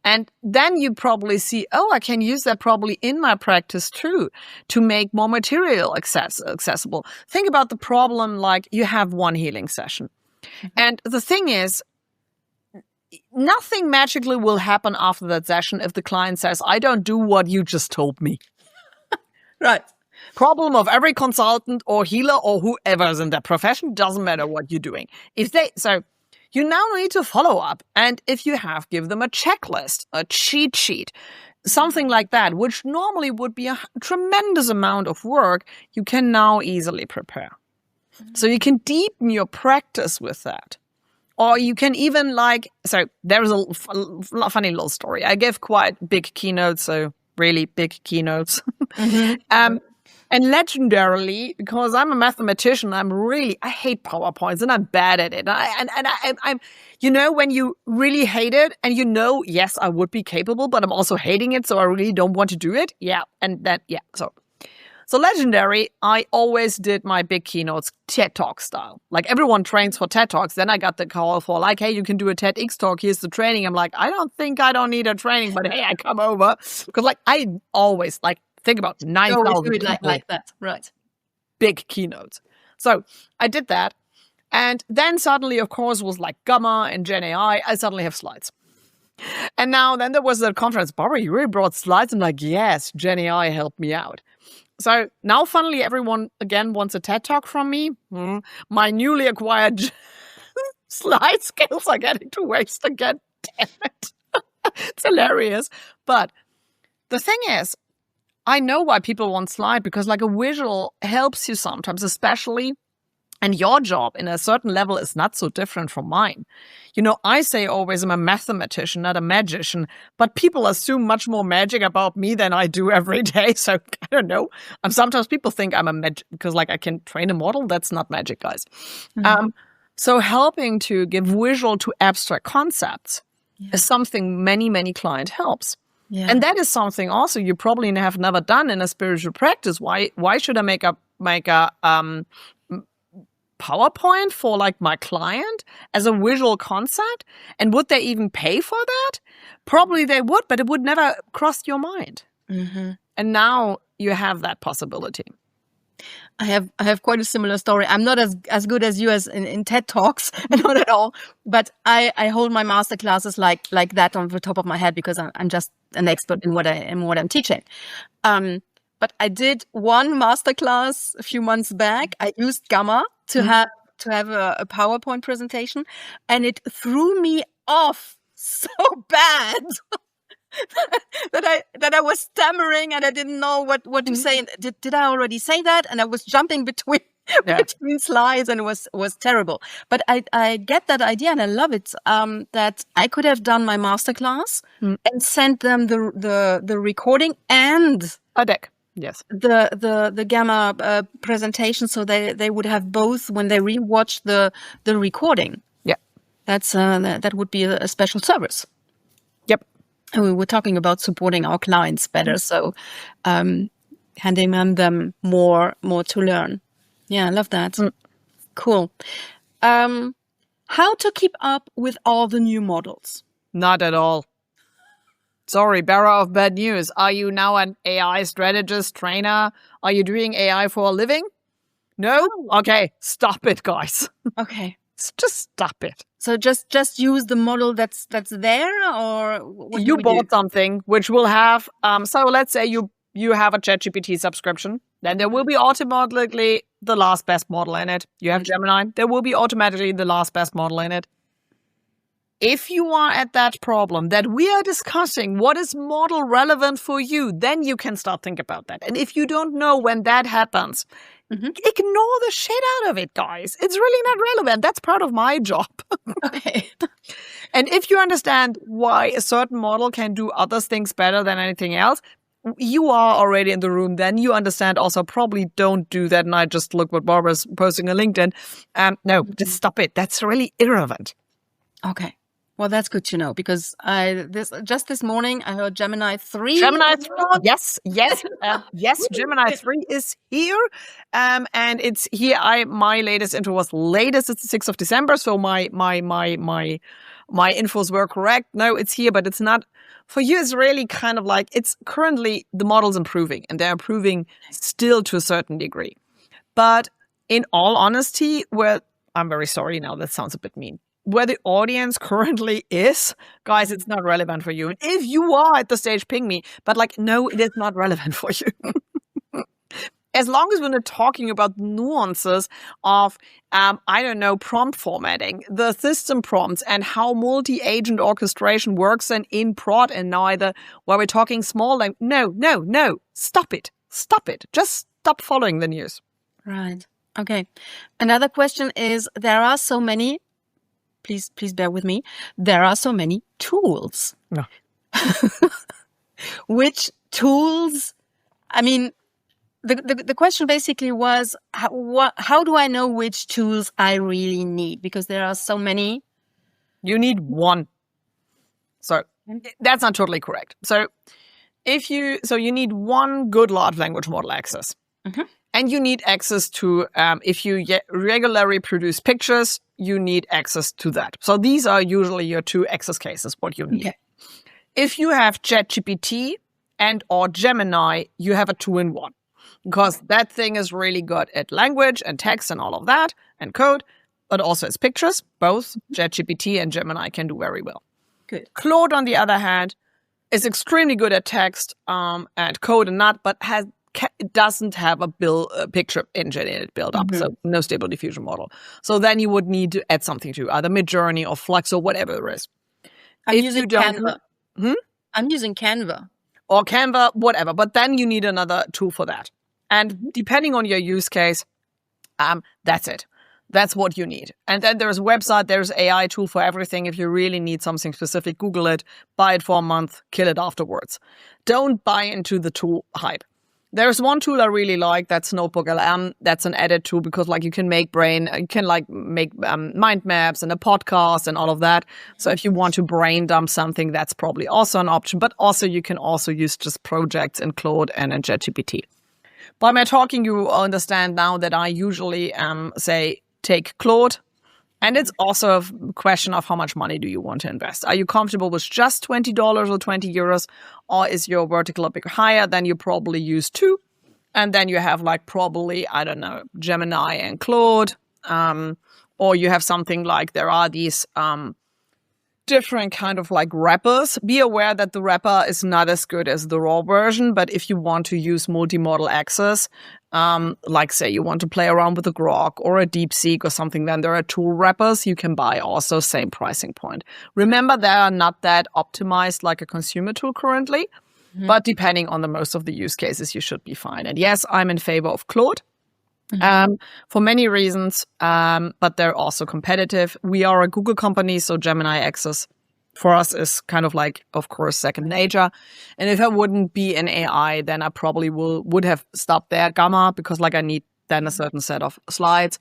And then you probably see, I can use that probably in my practice too, to make more material accessible. Think about the problem like you have one healing session. And the thing is, nothing magically will happen after that session if the client says, I don't do what you just told me. Right. Problem of every consultant or healer or whoever is in that profession, doesn't matter what you're doing. So you now need to follow up. And if you have, give them a checklist, a cheat sheet, something like that, which normally would be a tremendous amount of work, you can now easily prepare. So you can deepen your practice with that. Or you can even so there's a funny little story. I give quite big keynotes, so really big keynotes. And legendarily, because I'm a mathematician, I hate PowerPoints and I'm bad at it. I'm, when you really hate it and yes, I would be capable, but I'm also hating it. So I really don't want to do it. Yeah. And then, yeah. So legendary, I always did my big keynotes TED Talk style. Like everyone trains for TED Talks. Then I got the call for like, hey, you can do a TEDx talk. Here's the training. I'm like, I don't need a training, but hey, I come over. Because like I always think about 9,000 do it people. like that. Right. Big keynotes. So I did that. And then suddenly, of course, was like Gamma and Gen AI. I suddenly have slides. And then there was a conference. Barbara, you really brought slides? I'm like, yes, Gen AI helped me out. So now, funnily, everyone again wants a TED Talk from me. My newly acquired slide skills are getting to waste again. Damn it. It's hilarious. But the thing is, I know why people want slide, because like a visual helps you sometimes, especially, and your job in a certain level is not so different from mine. I say always I'm a mathematician, not a magician, but people assume much more magic about me than I do every day. So I don't know. Sometimes people think I'm a magic because like I can train a model. That's not magic, guys. Mm-hmm. So helping to give visual to abstract concepts is something many, many clients helps. Yeah. And that is something also you probably have never done in a spiritual practice. Why should I make a PowerPoint for like my client as a visual concept? And would they even pay for that? Probably they would, but it would never cross your mind. Mm-hmm. And now you have that possibility. I have quite a similar story. I'm not as good as you as in TED Talks, not at all. But I hold my master classes like that on the top of my head because I'm just an expert in what I'm teaching. But I did one masterclass a few months back. I used Gamma to have a PowerPoint presentation, and it threw me off so bad that I was stammering and I didn't know what to say. And did I already say that? And I was jumping between slides, and it was terrible. But I get that idea, and I love it. That I could have done my masterclass and sent them the recording and a deck. Yes. The Gamma presentation, so they would have both when they rewatch the recording. Yeah. That would be a special service. Yep. And we were talking about supporting our clients better, so handing them more to learn. Yeah, I love that. Cool. How to keep up with all the new models? Not at all. Sorry, bearer of bad news. Are you now an AI strategist, trainer? Are you doing AI for a living? No? Okay, stop it, guys. Okay. Just stop it. So just use the model that's there, or what you bought something which will have so let's say you have a ChatGPT subscription, then there will be automatically the last best model in it. You have Gemini, there will be automatically the last best model in it. If you are at that problem that we are discussing, what is model relevant for you, then you can start thinking about that. And if you don't know when that happens, ignore the shit out of it, guys. It's really not relevant. That's part of my job. Okay. And if you understand why a certain model can do other things better than anything else, you are already in the room. Then you understand also probably don't do that. And I just look what Barbara's posting on LinkedIn. No, just stop it. That's really irrelevant. Okay. Well, that's good to know, because this morning I heard Gemini 3. Gemini 3, yes. Gemini 3 is here, and it's here. My latest intro was latest. It's the 6th of December, so my infos were correct. No, it's here, but it's not for you. It's really kind of like it's currently the model's improving, and they're improving still to a certain degree. But in all honesty, I'm very sorry now. That sounds a bit mean. Where the audience currently is, guys, it's not relevant for you. And if you are at the stage, ping me. But no, it is not relevant for you. As long as we're not talking about nuances of, prompt formatting, the system prompts, and how multi-agent orchestration works in prod and neither, where we're talking small language. No. Stop it. Just stop following the news. Right. Okay. Another question is, there are so many... Please bear with me. There are so many tools. No. Which tools? I mean, the question basically was, how do I know which tools I really need? Because there are so many. You need one. So that's not totally correct. So you need one good large language model access. Mm-hmm. And you need access to, if you regularly produce pictures, you need access to that. So these are usually your two access cases, what you need. Okay. If you have ChatGPT and or Gemini, you have a 2-in-1. Because that thing is really good at language and text and all of that and code, but also as pictures. Both ChatGPT and Gemini can do very well. Good. Claude, on the other hand, is extremely good at text and code and not, but it doesn't have a picture engine in it built up, so no stable diffusion model. So then you would need to add something to either Midjourney or Flux or whatever there is. I'm using Canva. I'm using Canva. Or Canva, whatever. But then you need another tool for that. And depending on your use case, that's it. That's what you need. And then there's a website, there's AI tool for everything. If you really need something specific, Google it, buy it for a month, kill it afterwards. Don't buy into the tool hype. There's one tool I really like, that's Notebook.LM. That's an edit tool because you can make mind maps and a podcast and all of that. So if you want to brain dump something, that's probably also an option. But also you can also use just projects in Claude and in ChatGPT. By my talking, you understand now that I usually say take Claude. And it's also a question of how much money do you want to invest. Are you comfortable with just $20 or 20 euros? Or is your vertical a bit higher? Then you probably use two. And then you have probably, I don't know, Gemini and Claude. Or you have something like there are these different kind of wrappers. Be aware that the wrapper is not as good as the raw version. But if you want to use multimodal access, say you want to play around with a Grok or a DeepSeek or something, then there are tool wrappers you can buy also, same pricing point. Remember, they are not that optimized like a consumer tool currently, but depending on the most of the use cases, you should be fine. And yes, I'm in favor of Claude for many reasons, but they're also competitive. We are a Google company, so Gemini access for us is kind of of course, second nature. And if I wouldn't be an AI, then I probably would have stopped there at Gamma because I need then a certain set of slides.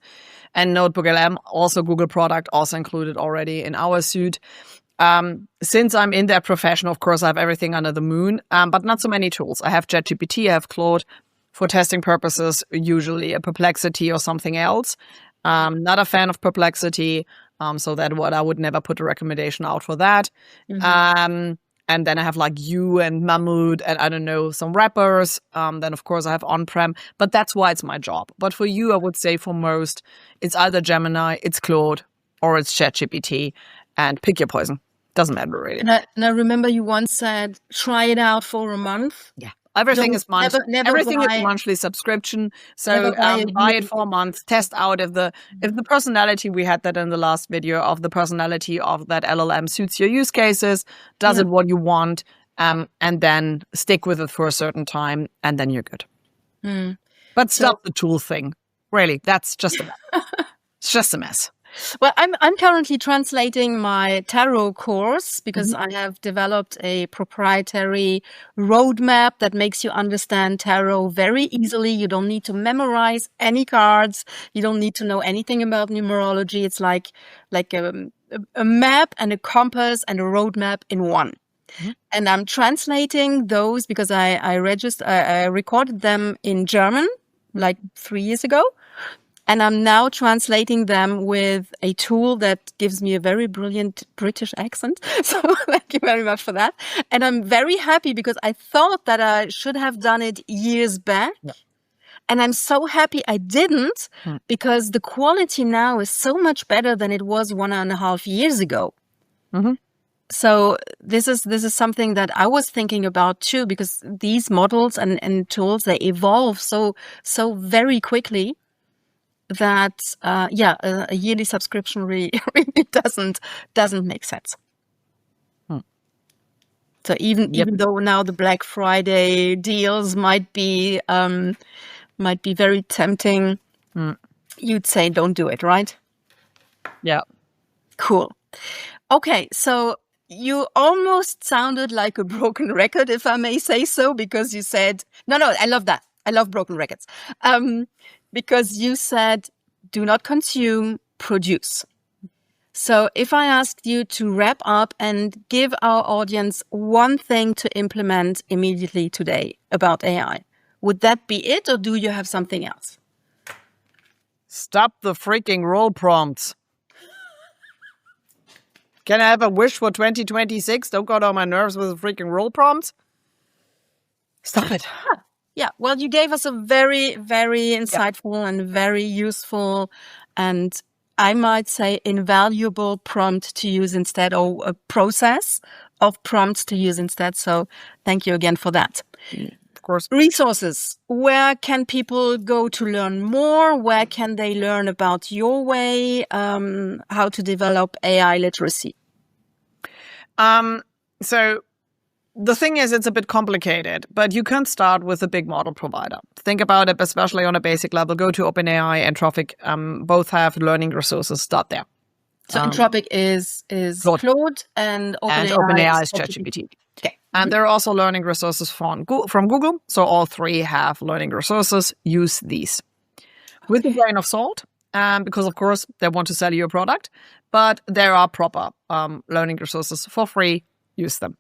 And Notebook.LM, also Google product, also included already in our suite. Since I'm in that profession, of course, I have everything under the moon, but not so many tools. I have ChatGPT, I have Claude for testing purposes, usually a Perplexity or something else. Not a fan of Perplexity. So that I would never put a recommendation out for that. And then I have you and Mammut and I don't know, some wrappers. Then of course I have on-prem, but that's why it's my job. But for you, I would say for most, it's either Gemini, it's Claude, or it's ChatGPT, and pick your poison. Doesn't matter really. And I remember you once said, try it out for a month. Yeah. Everything is monthly. Everything is monthly subscription. So buy it for a month. Test out if the personality, we had that in the last video, of the personality of that LLM suits your use cases. Does it what you want? And then stick with it for a certain time, and then you're good. But stop the tool thing. Really, that's just it's just a mess. Well, I'm currently translating my tarot course because I have developed a proprietary roadmap that makes you understand tarot very easily. You don't need to memorize any cards. You don't need to know anything about numerology. It's like a map and a compass and a roadmap in one. And I'm translating those because I recorded them in German 3 years ago. And I'm now translating them with a tool that gives me a very brilliant British accent. So thank you very much for that. And I'm very happy because I thought that I should have done it years back. Yeah. And I'm so happy I didn't because the quality now is so much better than it was 1.5 years ago. So this is something that I was thinking about too, because these models and tools, they evolve so very quickly. That a yearly subscription really doesn't make sense. So even though now the Black Friday deals might be very tempting, you'd say don't do it, right? Yeah. Cool. Okay, so you almost sounded like a broken record, if I may say so, because you said no. I love that. I love broken records. Because you said, do not consume, produce. So if I asked you to wrap up and give our audience one thing to implement immediately today about AI, would that be it, or do you have something else? Stop the freaking role prompts. Can I have a wish for 2026? Don't go on my nerves with the freaking role prompts. Stop it. Yeah, well, you gave us a very, very insightful and very useful and I might say invaluable prompt to use instead, or a process of prompts to use instead. So thank you again for that. Of course. Resources. Where can people go to learn more? Where can they learn about your way, how to develop AI literacy? So the thing is, it's a bit complicated, but you can start with a big model provider. Think about it, especially on a basic level. Go to OpenAI and Anthropic. Both have learning resources. Start there. So Anthropic is Claude and OpenAI is ChatGPT. Okay. And there are also learning resources from Google. So all three have learning resources. Use these with a grain of salt, because of course they want to sell you a product. But there are proper learning resources for free. Use them.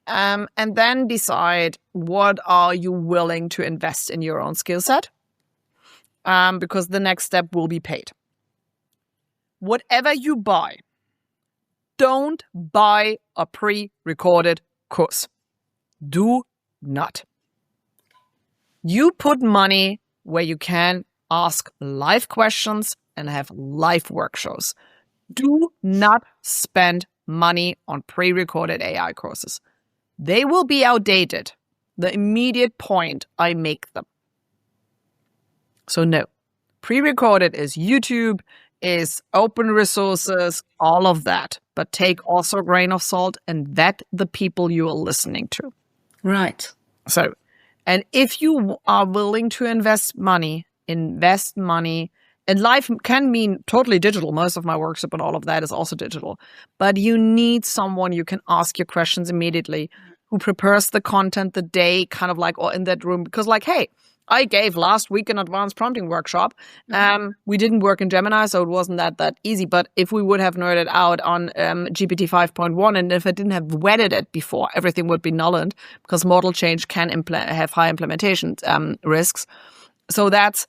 And then decide what are you willing to invest in your own skill set, because the next step will be paid. Whatever you buy, don't buy a pre-recorded course. Do not. You put money where you can ask live questions and have live workshops. Do not spend money on pre-recorded AI courses. They will be outdated the immediate point I make them. So no, pre-recorded is YouTube, is open resources, all of that. But take also a grain of salt and vet the people you are listening to. Right. So, and if you are willing to invest money, and life can mean totally digital. Most of my workshop and all of that is also digital. But you need someone you can ask your questions immediately, who prepares the content the day, kind of like, or in that room. Because like, hey, I gave last week an advanced prompting workshop. We didn't work in Gemini, so it wasn't that easy. But if we would have nerded out on GPT 5.1, and if I didn't have vetted it before, everything would be nullified, because model change can have high implementation risks. So that's,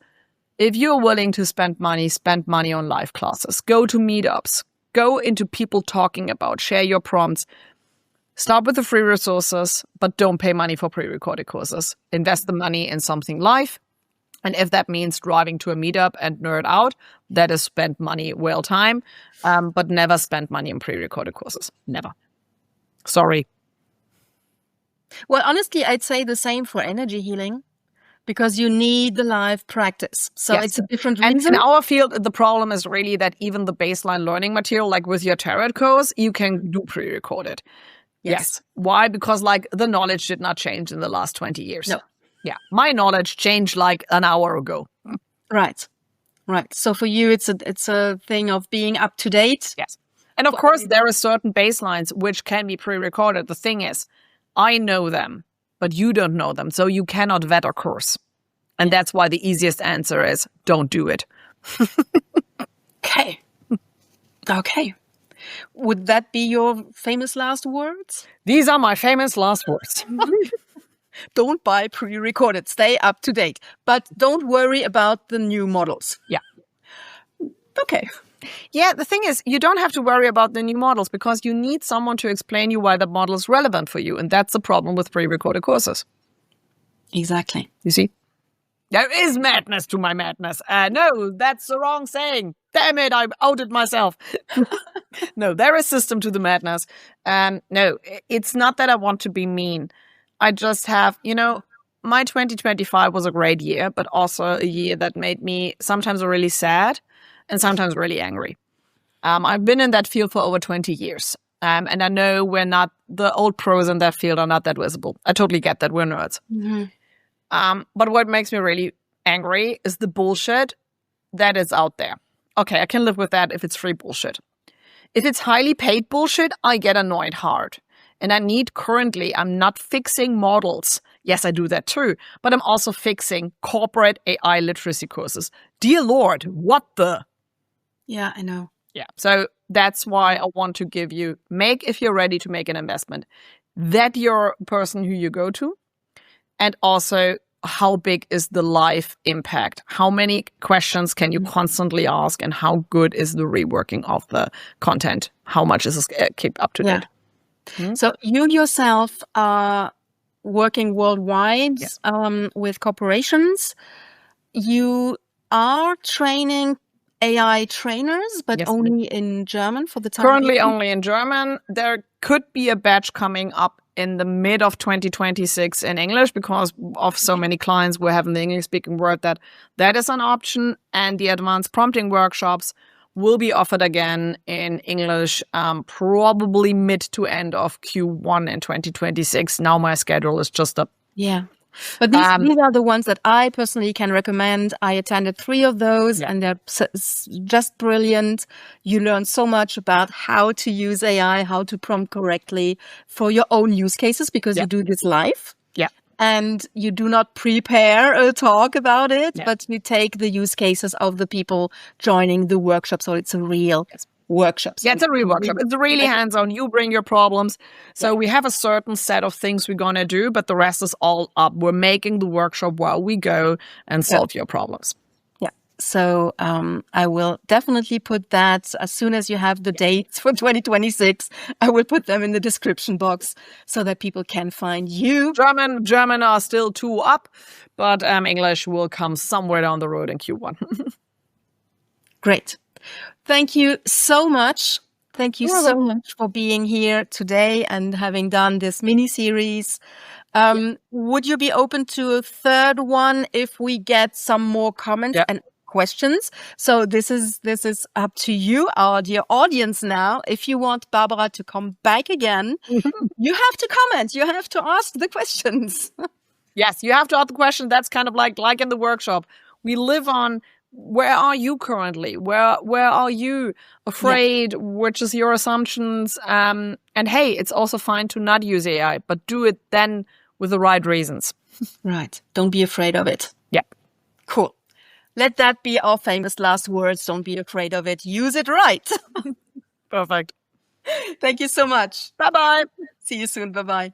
if you're willing to spend money on live classes. Go to meetups. Go into people talking about, share your prompts. Start with the free resources, but don't pay money for pre-recorded courses. Invest the money in something live. And if that means driving to a meetup and nerd out, that is spent money well time, but never spend money on pre-recorded courses. Never. Sorry. Well, honestly, I'd say the same for energy healing, because you need the live practice. So yes. It's a different reason. And in our field, the problem is really that even the baseline learning material, like with your tarot course, you can do pre-recorded. Yes. Why? Because like the knowledge did not change in the last 20 years. No. Yeah. My knowledge changed like an hour ago. Right. So for you, it's a thing of being up to date. Yes. And of course, there are certain baselines which can be pre-recorded. The thing is, I know them, but you don't know them. So you cannot vet a course. And that's why the easiest answer is don't do it. Okay. Would that be your famous last words? These are my famous last words. Don't buy pre-recorded. Stay up to date. But don't worry about the new models. Yeah. Okay. Yeah, the thing is, you don't have to worry about the new models, because you need someone to explain you why the model is relevant for you. And that's the problem with pre-recorded courses. Exactly. You see? There is madness to my madness. No, that's the wrong saying. Damn it, I outed myself. No, there is system to the madness. No, it's not that I want to be mean. I just have, my 2025 was a great year, but also a year that made me sometimes really sad and sometimes really angry. I've been in that field for over 20 years. And I know the old pros in that field are not that visible. I totally get that. We're nerds. Mm-hmm. But what makes me really angry is the bullshit that is out there. Okay, I can live with that if it's free bullshit. If it's highly paid bullshit, I get annoyed hard. And I'm not fixing models. Yes, I do that too. But I'm also fixing corporate AI literacy courses. Dear Lord, what the? Yeah, I know. Yeah. So that's why I want to give you, if you're ready to make an investment, that your person who you go to, and also how big is the life impact? How many questions can you constantly ask, and how good is the reworking of the content? How much is it keep up to date? So you yourself are working worldwide with corporations. You are training AI trainers, but only in German for the time Currently being? only in German. There could be a batch coming up in the mid of 2026 in English, because of so many clients we have in the English-speaking world that is an option. And the advanced prompting workshops will be offered again in English, probably mid to end of Q1 in 2026. Now my schedule is just up. Yeah. But these are the ones that I personally can recommend. I attended 3 of those and they're just brilliant. You learn so much about how to use AI, how to prompt correctly for your own use cases, because you do this live. Yeah. And you do not prepare a talk about it, but you take the use cases of the people joining the workshop. So it's a real workshop. Yeah, it's a real workshop. It's really hands-on. You bring your problems. So we have a certain set of things we're going to do, but the rest is all up. We're making the workshop while we go and solve your problems. Yeah. So I will definitely put that as soon as you have the dates for 2026. I will put them in the description box so that people can find you. German are still 2 up, but English will come somewhere down the road in Q1. Great. Thank you so much. Thank you so much for being here today and having done this mini-series. Would you be open to a third one if we get some more comments and questions? So this is up to you, our dear audience now. If you want Barbara to come back again, you have to comment. You have to ask the questions. Yes, you have to ask the question. That's kind of like in the workshop. We live on, where are you currently? Where are you afraid? Which is your assumptions? And hey, it's also fine to not use AI, but do it then with the right reasons. Right. Don't be afraid of it. Yeah. Cool. Let that be our famous last words. Don't be afraid of it. Use it right. Perfect. Thank you so much. Bye-bye. See you soon. Bye-bye.